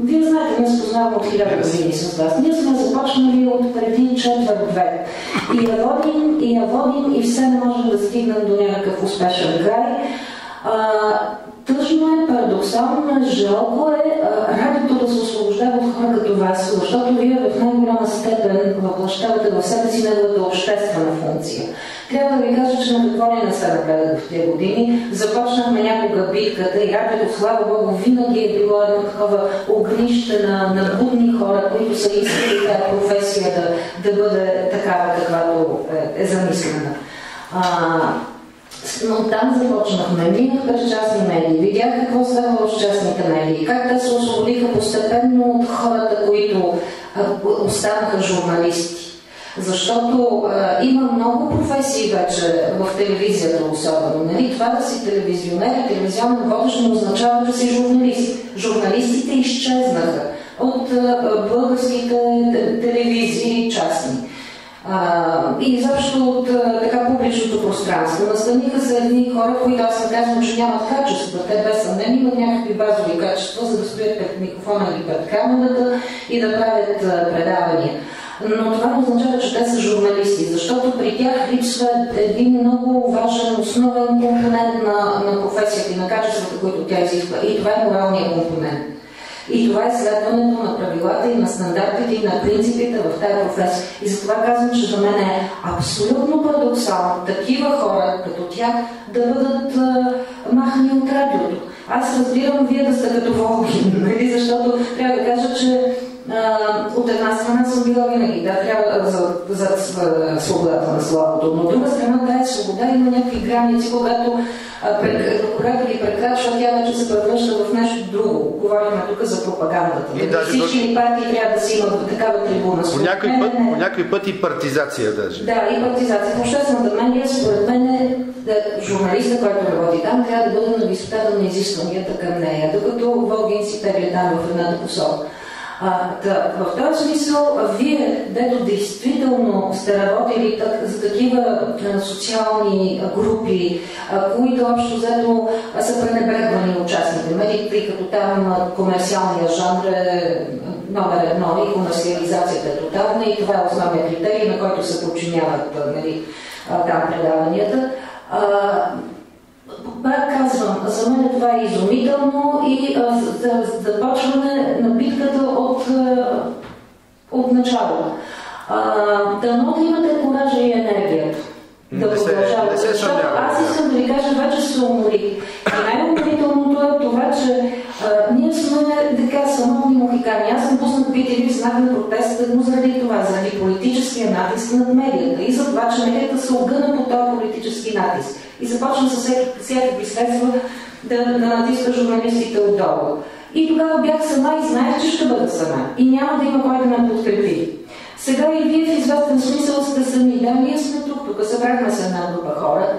Вие знаете, ние се познаваме от 1000 години с вас. Ние сме започнали от преди четвърт век. И я водим и все не можем да стигнем до някакъв успешен край. Тъжно е, парадоксално е, жалко е радиото да се освобождава от хора като вас, защото вие в най-голяма степен въплъщавате в себе си неговата обществена функция. Трябва да ви кажа, че на какво не се напредък в тези години. Започнахме някога битката и радиото, слава Богу, винаги е било едно такова огнище на будни хора, които са искали тази професия да бъде такава, каквато е замислена. Но там започнахме. Минах през частни медии. Видях какво става в частните медии. Как те се освободиха постепенно от хората, които останаха журналисти. Защото има много професии вече в телевизията особено. Нали? Това да си телевизионер и телевизионен водещ не означава да си журналист. Журналистите изчезнаха от българските телевизии частни. И изобщо от така публичното пространство. Настаниха се едни хора, които аз не казвам, че нямат качества. Те без съмнение имат някакви базови качества, за да стоят пред микрофона или пред камерата и да правят предавания. Но това не означава, че те са журналисти, защото при тях липсва един много важен, основен компонент на професията и на качествата, които тя изисква. И това е моралният компонент. И това е следването на правилата и на стандартите и на принципите в тази професия. И затова казвам, че за мен е абсолютно парадоксално такива хора като тях да бъдат махани от радиото. Аз разбирам вие да сте като Волгин, нали? Защото трябва да кажа, че от една страна съм била винаги, да, трябва за свободата на словото, но от друга страна тази свобода има някакви граници, когато ги прекрачва, тя вече се превръща в нещо друго. Говорим тук за пропагандата. Всички партии трябва да си имат такава трибуна. По някой път и партизация даже. Да, и партизация. В обществената медия, според мен, журналиста, който работи там, трябва да бъде на висотата на изискванията към нея, докато Волгин си тегли там в едната посока. В този смисъл, вие, дето действително сте работили за такива социални групи, които общо взето са пренебрегвани участните медии, тъй като там комерциалния жанр е номер едно и комерциализацията е тотална и това е основният критерий, на който се подчиняват там предаванията. Пак казвам, за мен това е изумително и започване на битката от начало. Дано да имате коража и енергията да продължавате. Защото аз искам да ви кажа, вече се уморих. И най-уморителното е това, че ние сме така самотни мохикани. Аз съм пуснат BTV в знак на протеста, но заради това, заради политическия натиск над медията и за това, че медията се огъна по този политически натиск. И започна с всякакви средства да натиска журналистите отдолу. И тогава бях сама и знаех, че ще бъда сама. И няма да има кой да ме подкрепи. Сега и вие в известен смисъл сте сами. Да, ние сме тук събрахме се една група хора,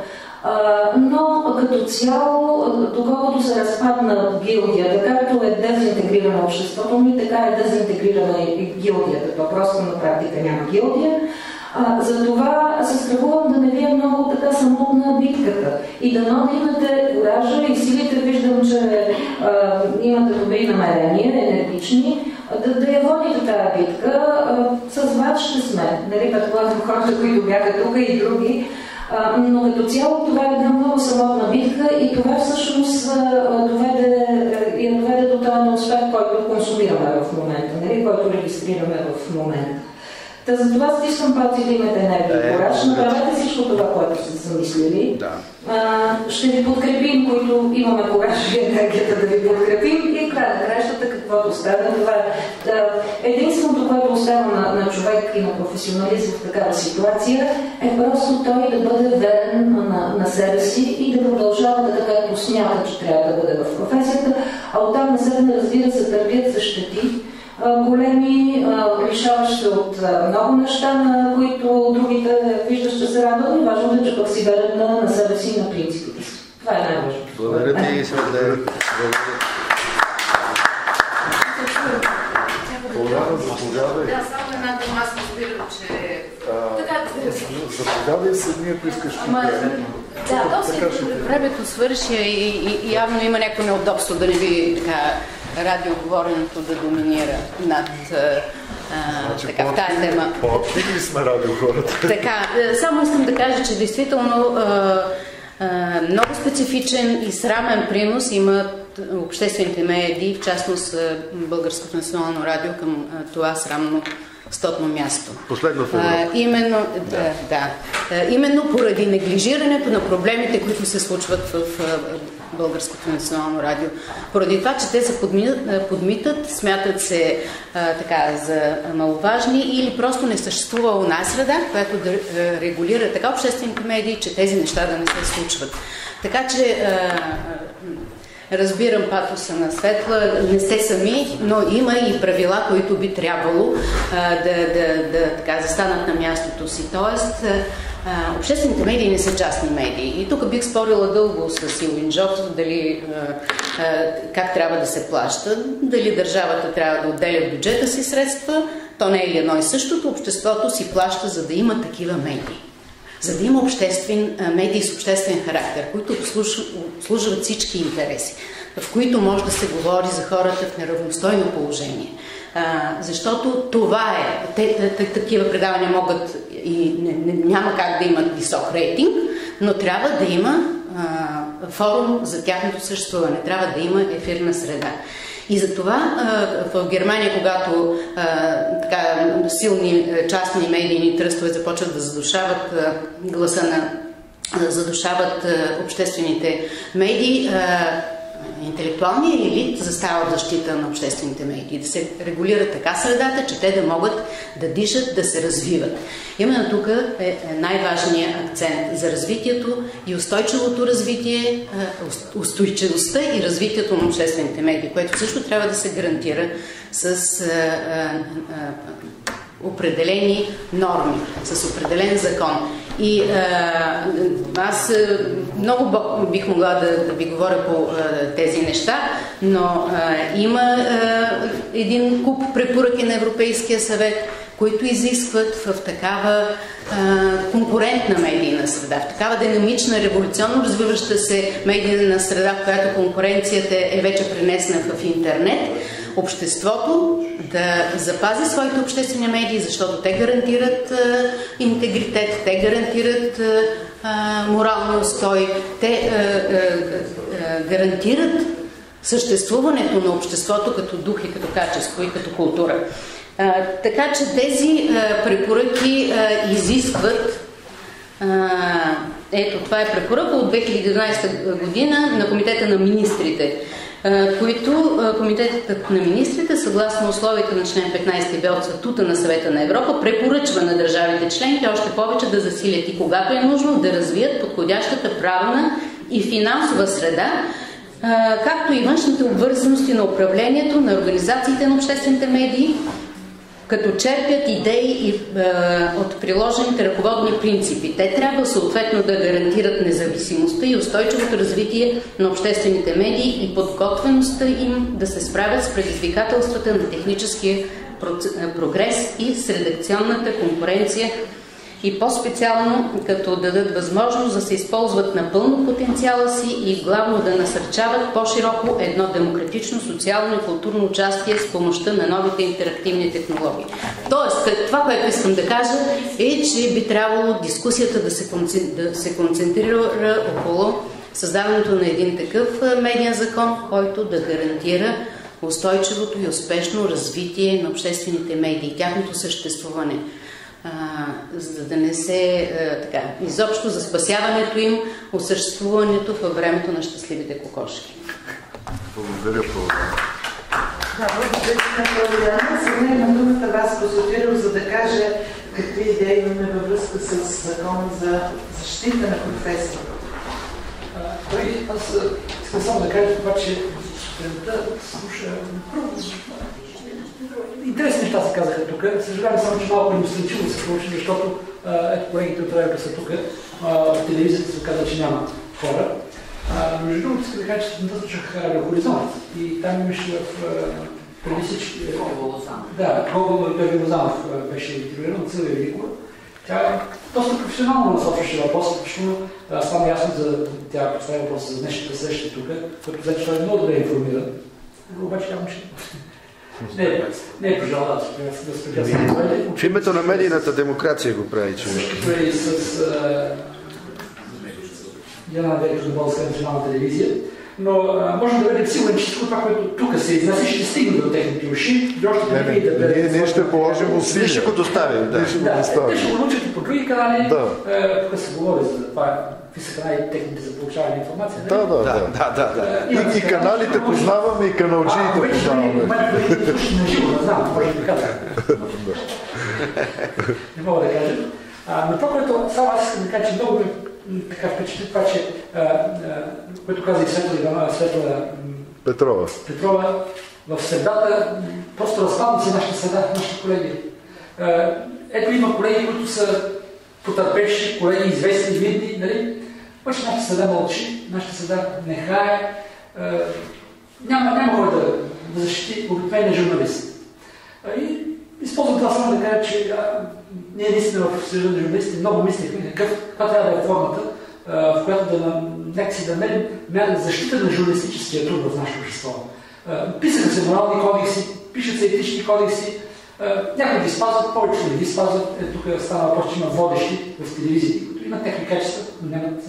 но като цяло, доколкото се разпадна гилдията, както е дезинтегрирано обществото ми, така е дезинтегрирана и гилдията. То просто на практика няма гилдия. Затова се страхувам да не ви е много така самотна битката. И дано да имате коража и силите, виждам, че имате добри намерения, енергични, да я водите тази битка. С вас ще сме. Нали, предполагам хората, които бяха тук и други. Но като цяло това е една много самотна битка и това всъщност доведе до този неуспех, който консумираме в момента, нали, който регистрираме в момента. Та за това стискам палци да имате енергия и кораж. Направете всичко това, което сте замислили. Да. Ще ви подкрепим, които имаме кораж и енергията да ви подкрепим. И в края на краищата, каквото остава. Това е единственото, което остава на човек и на професионалист в такава ситуация, е просто той да бъде верен на себе си и да продължава така, както смята, че трябва да бъде в професията. А оттам насетне, разбира се, търпят за щети. Големи, лишаващи от много неща, на които другите виждат, че се радват, но важно е, че пък си верят на себе си и на принципите си. Това е най-важно. Благодаря ти, Светлана. Да, само една дума, аз разбирам, че... Заповядай се, ние поискаш. Да, доста времето свърши и явно има някакво неудобство да не би радиоговоренето да доминира над така, в тази тема. По-активни сме радиохората. Така, само искам да кажа, че действително много специфичен и срамен принос имат обществените медии, в частност Българското национално радио към това срамно стотно място. Последно в Европа. Именно поради неглижирането на проблемите, които се случват в Българското национално радио. Поради това, че те се подмитат, смятат се за маловажни или просто не съществува една среда, която да регулира така обществените медии, че тези неща да не се случват. Така че разбирам патоса на Светла, не сте сами, но има и правила, които би трябвало да застанат на мястото си. Тоест, обществените медии не са частни медии. И тук бих спорила дълго с Илин Жов, дали как трябва да се плаща, дали държавата трябва да отделя в бюджета си средства, то не е едно и същото, обществото си плаща, за да има такива медии. За да има медии с обществен характер, които обслужват всички интереси, в които може да се говори за хората в неравностойно положение. Защото това е. Такива предавания могат и няма как да имат висок рейтинг, но трябва да има форум за тяхното съществуване. Трябва да има ефирна среда. И затова в Германия, когато така силни частни медийни тръстове започват да задушават гласа задушават обществените медии, интелектуалният елит застава в защита на обществените медии, да се регулира така средата, че те да могат да дишат, да се развиват. Именно тук е най-важният акцент за развитието и устойчивото развитие, устойчивостта и развитието на обществените медии, което също трябва да се гарантира с определени норми, с определен закон. И аз много бих могла да ви говоря по тези неща, но има един куп препоръки на Европейския съвет, които изискват в такава конкурентна медийна среда, в такава динамична, революционно развиваща се медийна среда, в която конкуренцията е вече пренесена в интернет, обществото да запази своите обществени медии, защото те гарантират интегритет, те гарантират моралния устой, те гарантират съществуването на обществото като дух и като качество и като култура. Така че тези препоръки изискват, ето това е препоръка от 2011 година на Комитета на министрите, които Комитетът на министрите, съгласно условията на член 15 б от Статута на Съвета на Европа, препоръчва на държавите членки още повече да засилят и когато е нужно да развият подходящата правна и финансова среда, както и външните обвързаности на управлението на организациите на обществените медии, като черпят идеи от приложените ръководни принципи. Те трябва съответно да гарантират независимостта и устойчивото развитие на обществените медии и подготвеността им да се справят с предизвикателствата на техническия прогрес и с редакционната конкуренция и по-специално като дадат възможност да се използват напълно потенциала си и главно да насърчават по-широко едно демократично, социално и културно участие с помощта на новите интерактивни технологии. Тоест, това, което искам да кажа е, че би трябвало дискусията да се концентрира около създаването на един такъв медиен закон, който да гарантира устойчивото и успешно развитие на обществените медии, тяхното съществуване. За да не се изобщо за спасяването им, осъществуването във времето на щастливите кокошки. Благодаря, Павлина. Да, благодаря на Павлина. Сега имам думата вас консултирам, за да кажа какви идеи имаме във връзка с закона за защита на професията. Аз искам само да кажа това, че сутринта слуша интересни неща се казаха тук. Съжалявам само, че малко демонстративно се получи, защото ето колегите от Райка са тук. В телевизията се каза, че няма хора. Между другото, искам да кажа, че сутринта слушах Хоризонт и там имаше преди всички... Да, Георги Лозанов беше интервюиран от Силвия Великова. Тя доста професионално насочваше въпроса, защото стана ясно тя поставя въпроса за днешната среща тук, като взе, че той е много добре информиран. Обаче тя че... Не е пожелал да спрежа. В името на медийната демокрация го прави човек. Също и с Диана Великов на Българска национална телевизия. Но може да бъдем сигурен, че всичко това, което тук се изнася, ще стигне до техните уши. Ние ще положим усилия. Ние ще го доставим. Те ще го научат и по други канали. Тук се говори за това, какви са канали техните за получаване на информация. Да. И каналите познаваме, и каналджиите познаваме. Не знам, може да кажа. Не мога да кажа. Но това, което само аз искам да кажа, че много така впечатли това, че което каза и Светла Петрова, в средата, просто разпадна се нашата среда, нашите колеги. Ето има колеги, които са потърпевши, колеги известни, видни, нали? Обаче нашата среда мълчи, нашата среда нехае, няма кой да защити обикновения журналист. И използвам това само да кажа, че ние наистина в Съюза на журналистите много мислихме каква трябва да е формата, в която да намерим защита на журналистическия труд в нашето общество. Писаха се морални кодекси, пишат се етични кодекси, някои ги спазват, повечето не ги спазват. Тук стана въпрос, че има водещи в телевизии, които имат техни качества, но нямат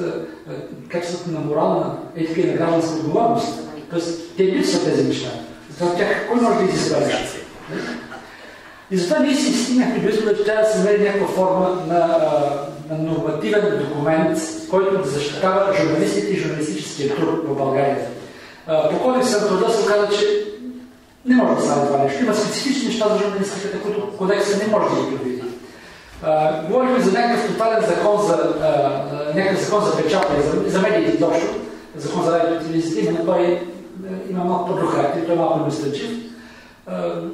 качеството на морална етика и на гражданска отговорност. Тоест, те липсват тези неща. За тях кой може да изисква нещо? И затова ние си стигнахме до извода, че трябва да се намери някаква форма на нормативен документ, който да защитава журналистите и журналистическия труд в България. По кодекса на труда се оказа, че не може да стане това нещо. Има специфични неща за журналистиката, които кодекса не може да ги предвиди. Говорихме за някакъв тотален закон за печата и за медиите изобщо, закон за радио и телевизията, но той има малко по-друг характер, той е малко административ.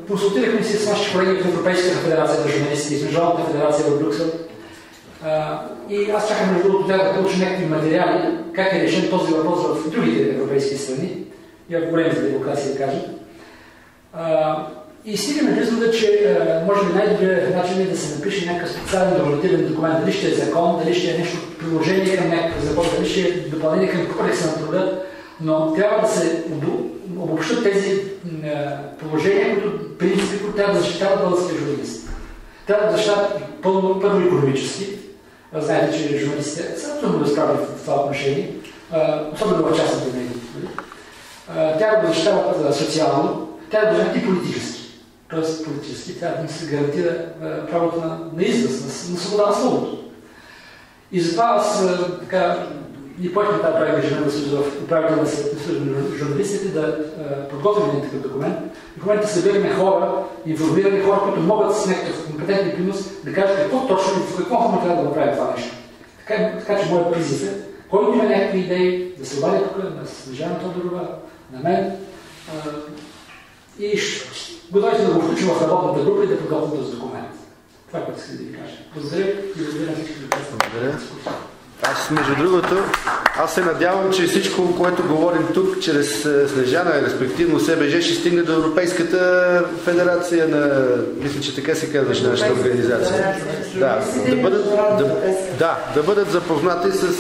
Консултирахме се с нашите колеги от Европейската федерация на журналистите и с Международната федерация в Брюксел. И аз чакам между другото да получа някакви материали, как е решен този въпрос в другите европейски страни и в големите демокрации, да кажем. И стигаме до извода, че може би най-добрият начин е да се напише някакъв специален нормативен документ, дали ще е закон, дали ще е нещо приложение към някакъв закон, дали ще е допълнение към кодекса на труда, но трябва да се обобщат тези положения, принципи, които трябва да защитават българските журналисти. Трябва да защитават първо икономически. Знаете, че журналистите са абсолютно безправни в това отношение, особено в частните медии. Трябва да защитават социално, трябва да защитават и политически. Тоест политически трябва да се гарантира правото на израз, на свобода на словото. И затова аз така и поехме тази проект ангажимент в управителна съюз на журналистите да подготвим един такъв документ. В момента събираме хора, информирани хора, които могат с някакъв компетентен принос да кажат какво точно и в какво форма трябва да направим това нещо. Така че моят призив е, който има някакви идеи, да се обади тук на Снежана Тодорова, на мен и готовите да го включим в работната група и да подготвим този документ. Това е което искам да ви кажа. Благодаря и благодаря на всички. Благодаря. Аз, между другото, аз се надявам, че всичко, което говорим тук, чрез Снежана, респективно СБЖ, ще стигне до Европейската федерация на... Мисля, че така се казваше нашата организация. Да, бъдат запознати с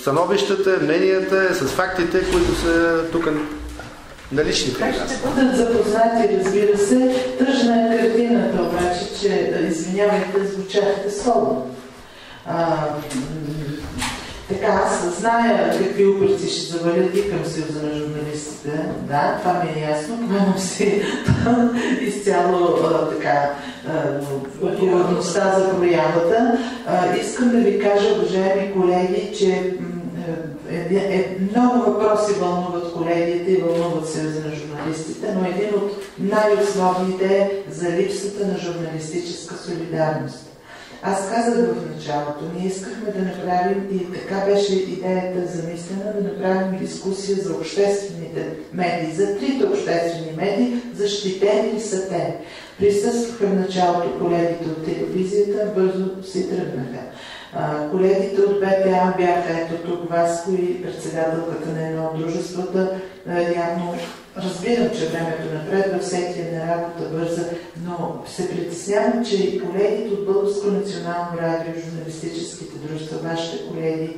становищата, мненията, с фактите, които са тук налични. Как ще бъдат запознати, разбира се. Тъжна е картината, обаче, че, извинявайте, звучахте слово. Така, аз зная какви упреци ще завалят и към Съюза на журналистите. Да, това ми е ясно. Поемам си изцяло така отговорността за проявата. Искам да ви кажа, уважаеми колеги, че много въпроси вълнуват колегите и вълнуват Съюза на журналистите, но един от най-основните е за липсата на журналистическа солидарност. Аз казах в началото, ние искахме да направим, и така беше идеята замислена, да направим дискусия за обществените медии, за трите обществени медии, защитени ли са те. Присъстваха в началото колегите от телевизията, бързо си тръгнаха. Колегите от БТА бяха ето тук, Васко и председателката на едно от дружествата. Явно разбирам, че времето напредва, всеки е на работа бърза, но се притеснявам, че и колегите от Българско национално радио, журналистическите дружества, вашите колеги,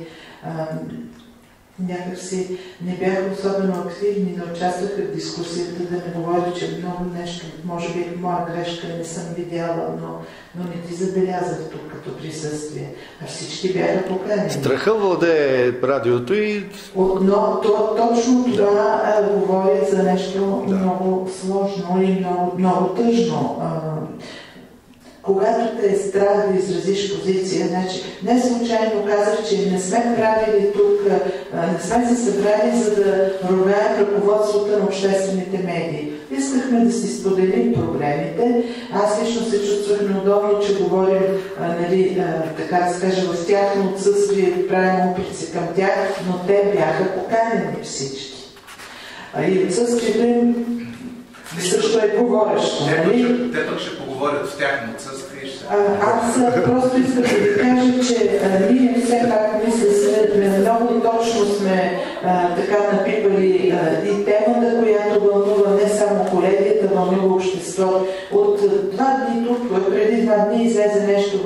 някакси не бяха особено активни, не участваха в дискусията, да не говоря, че много нещо, може би моя грешка, не съм видяла, но не ти забелязах тук като присъствие. А всички бяха поканени. Страха владее радиото и... Но точно това говори за нещо много сложно и много тъжно. Когато те е страх да изразиш позиция, значи не случайно казах, че не сме правили тук, не сме се събрали, за да ругаем ръководството на обществените медии. Искахме да си споделим проблемите. Аз лично се чувствах неудобно, че говорим, така да се каже, в тяхно отсъствие, правим упреци към тях, но те бяха поканени всички. И отсъствието им също е говорещо. Те пък ще поговорят в тяхно отсъствие. Аз просто искам да ви кажа, че ние все пак много точно сме така напипали и темата, която вълнува не само колегите, вълнува обществото. От 2 дни тук, преди 2 дни излезе нещо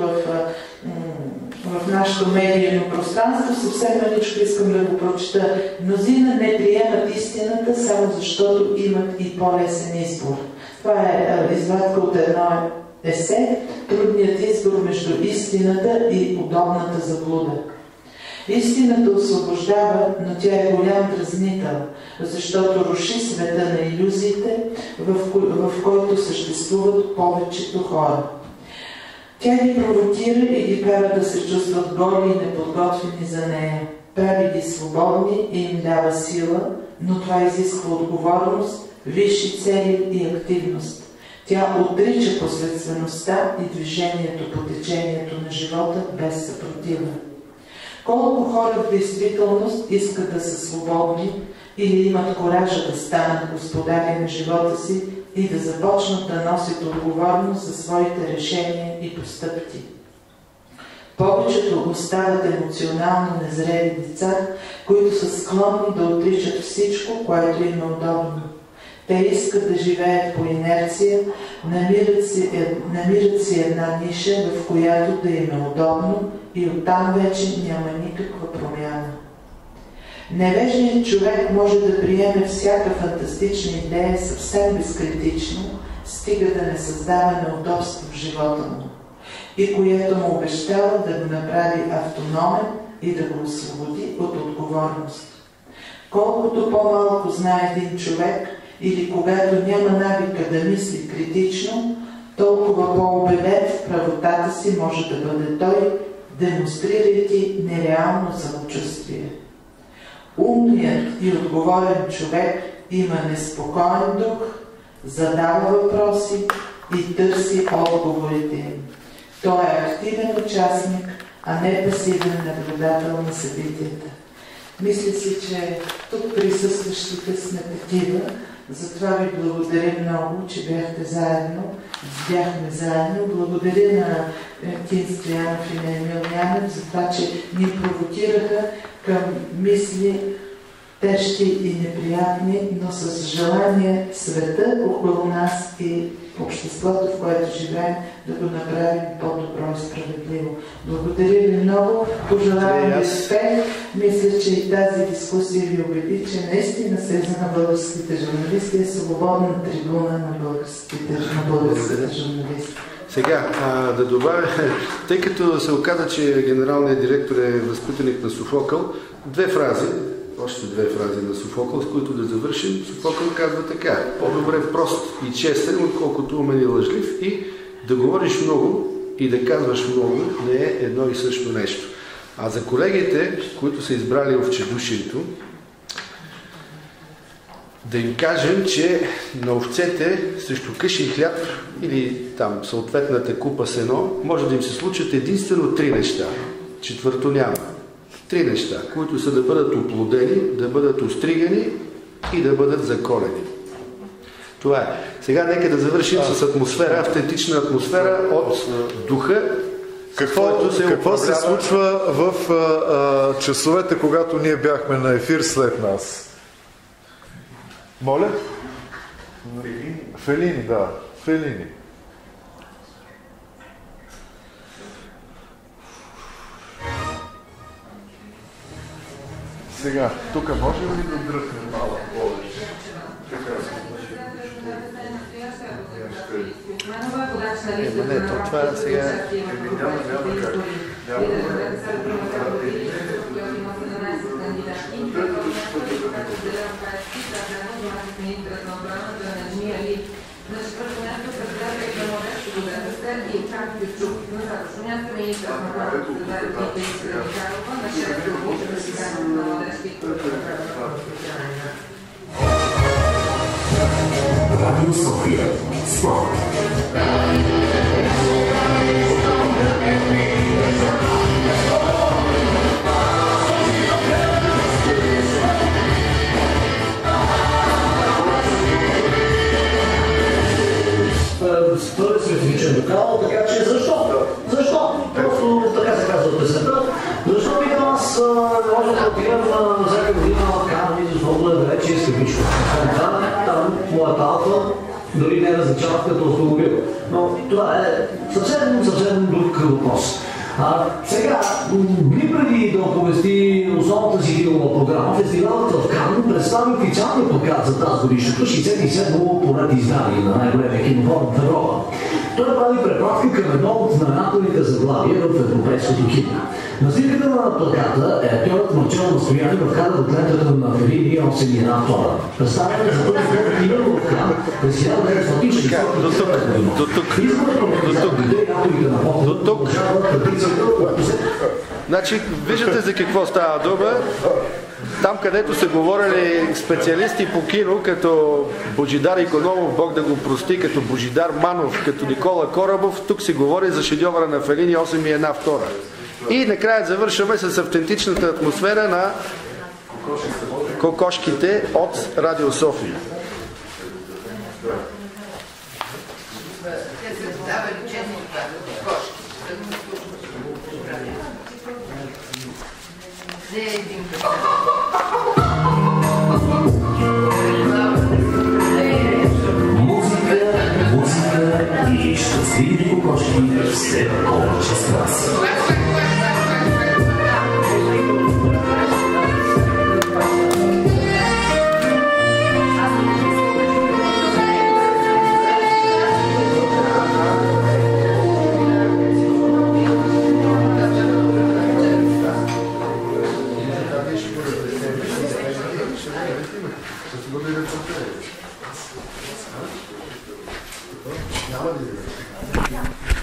в нашето медийно пространство, съвсем маничко искам да го прочета. Мнозина не приемат истината, само защото имат и по-лесен избор. Това е извадка от едно есе, трудният избор между истината и удобната заблуда. Истината освобождава, но тя е голям дразнител, защото руши света на илюзиите, в който съществуват повечето хора. Тя ги провокира и ги кара да се чувстват голи и неподготвени за нея. Прави ги свободни и им дава сила, но това изисква отговорност, висши цели и активност. Тя отрича посредствеността и движението по течението на живота без съпротива. Колко хора в действителност искат да са свободни или имат коража да станат господари на живота си и да започнат да носят отговорност за своите решения и постъпки. Повечето остават емоционално незрели деца, които са склонни да отричат всичко, което им е удобно. Те искат да живеят по инерция, намират си една ниша, в която да им е удобно и оттам вече няма никаква промяна. Невежният човек може да приеме всяка фантастична идея съвсем безкритично, стига да не създава неудобство в живота му, и което му обещава да го направи автономен и да го освободи от отговорност. Колкото по-малко знае един човек, или когато няма навика да мисли критично, толкова по-убеден в правотата си може да бъде той, демонстрирайки нереално самочувствие. Умният и отговорен човек има неспокоен дух, задава въпроси и търси отговорите им. Той е активен участник, а не пасивен наблюдател на събитията. Мисля си, че тук присъстващите сме такива, затова ви благодаря много, че бяхте заедно, бяхме заедно. Благодаря на Кин Стоянов и на Емил Янев за това, че ни провокираха към мисли тежки и неприятни, но с желание света около нас и обществото, в което живеем, да го направим по-добро и справедливо. Благодаря ви много, пожелавам ви успех. Мисля, че и тази дискусия ви убеди, че наистина Съюза на българските журналисти е свободна трибуна на българските журналисти. Сега, да добавя, тъй като се оказа, че генералният директор е възпитаник на Софокъл, още две фрази на Софокъл, с които да завършим. Софокъл казва така: по-добре прост и честен, отколкото умен и лъжлив, и да говориш много и да казваш много не е едно и също нещо. А за колегите, които са избрали овчедушието, да им кажем, че на овцете срещу къщи и хляб или там съответната купа сено може да им се случат единствено 3 неща. Четвърто няма. 3 неща, които са да бъдат оплодени, да бъдат остригани и да бъдат заколени. Това е. Сега нека да завършим с атмосфера, автентична атмосфера от духа. Какво се случва в часовете, когато ние бяхме на ефир след нас? Моля? Фелини, да. Фелини. Сега, тук можем ли да дръпнем малко повече? Не, това е сега... На четвърто място председател на младежкото ДНС и както ви чух, на следващо място министър на правото председател Искра Михайлова, на шесто вице-президент на младежките Радио София. Спорт. Той е специфичен вокал, така че защо? Защо? Просто така се казва песента. Защо питам аз не може да отивам на всяка година в Канади, защото е далече и скъпичко. Там моята алфа дори не различават като автомобил. Но това е съвсем друг въпрос. Сега, дни преди да оповести основната си филмова програма, фестивалът в Кан представи официалния плакат за тази годишното 67-о поред издание на най-големия кинофорум в Европа. Той прави препратка към едно от знаменателните заглавия в европейското кино. На снимката на плаката е актьорът Марчело Мастоянов вкара в лентата на Фелини 8 втора. Представяне за първи път кино в Кан през 1960 година. До тук. Значи, виждате за какво става дума. Там, където са говорили специалисти по кино, като Божидар Икономов, Бог да го прости, като Божидар Манов, като Никола Корабов, тук се говори за шедьовъра на Фелини 8 втора. И накрая завършваме с автентичната атмосфера на Кокошките от Радио София. Музика и щастливи кокошки все повече с нас. Няма ли?